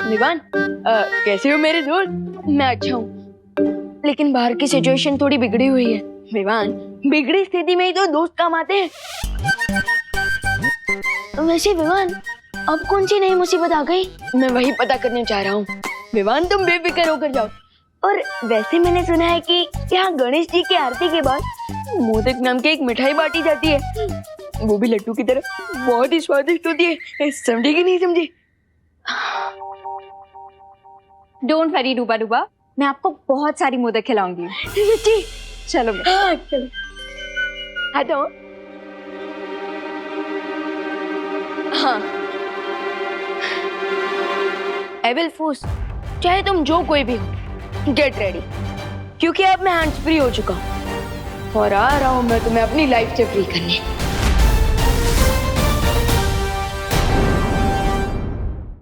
विवान, कैसे हो मेरे दोस्त? मैं अच्छा हूँ, लेकिन बाहर की सिचुएशन थोड़ी बिगड़ी हुई है। विवान, बिगड़ी स्थिति में ही तो दोस्त काम आते हैं। वैसे विवान, अब कौन सी नई मुसीबत आ गई? मैं वही पता करने चाह रहा हूँ। विवान, तुम बेफिक्र होकर जाओ। और वैसे मैंने सुना है कि यहाँ गणेश जी की आरती के बाद मोदक नाम की एक मिठाई बांटी जाती है, वो भी लड्डू की तरह, बहुत ही स्वादिष्ट होती है। समझी कि नहीं समझी? डोंट वरी डूबा डूबा, मैं आपको बहुत सारी मोदक खिलाऊंगी। सच्ची? चलो हाँ, चलो। हटो। हाँ, एविल फोर्स, चाहे तुम जो कोई भी हो, गेट रेडी, क्योंकि अब मैं हैंड्स फ्री हो चुका हूँ और आ रहा हूँ मैं तुम्हें अपनी लाइफ से फ्री करने।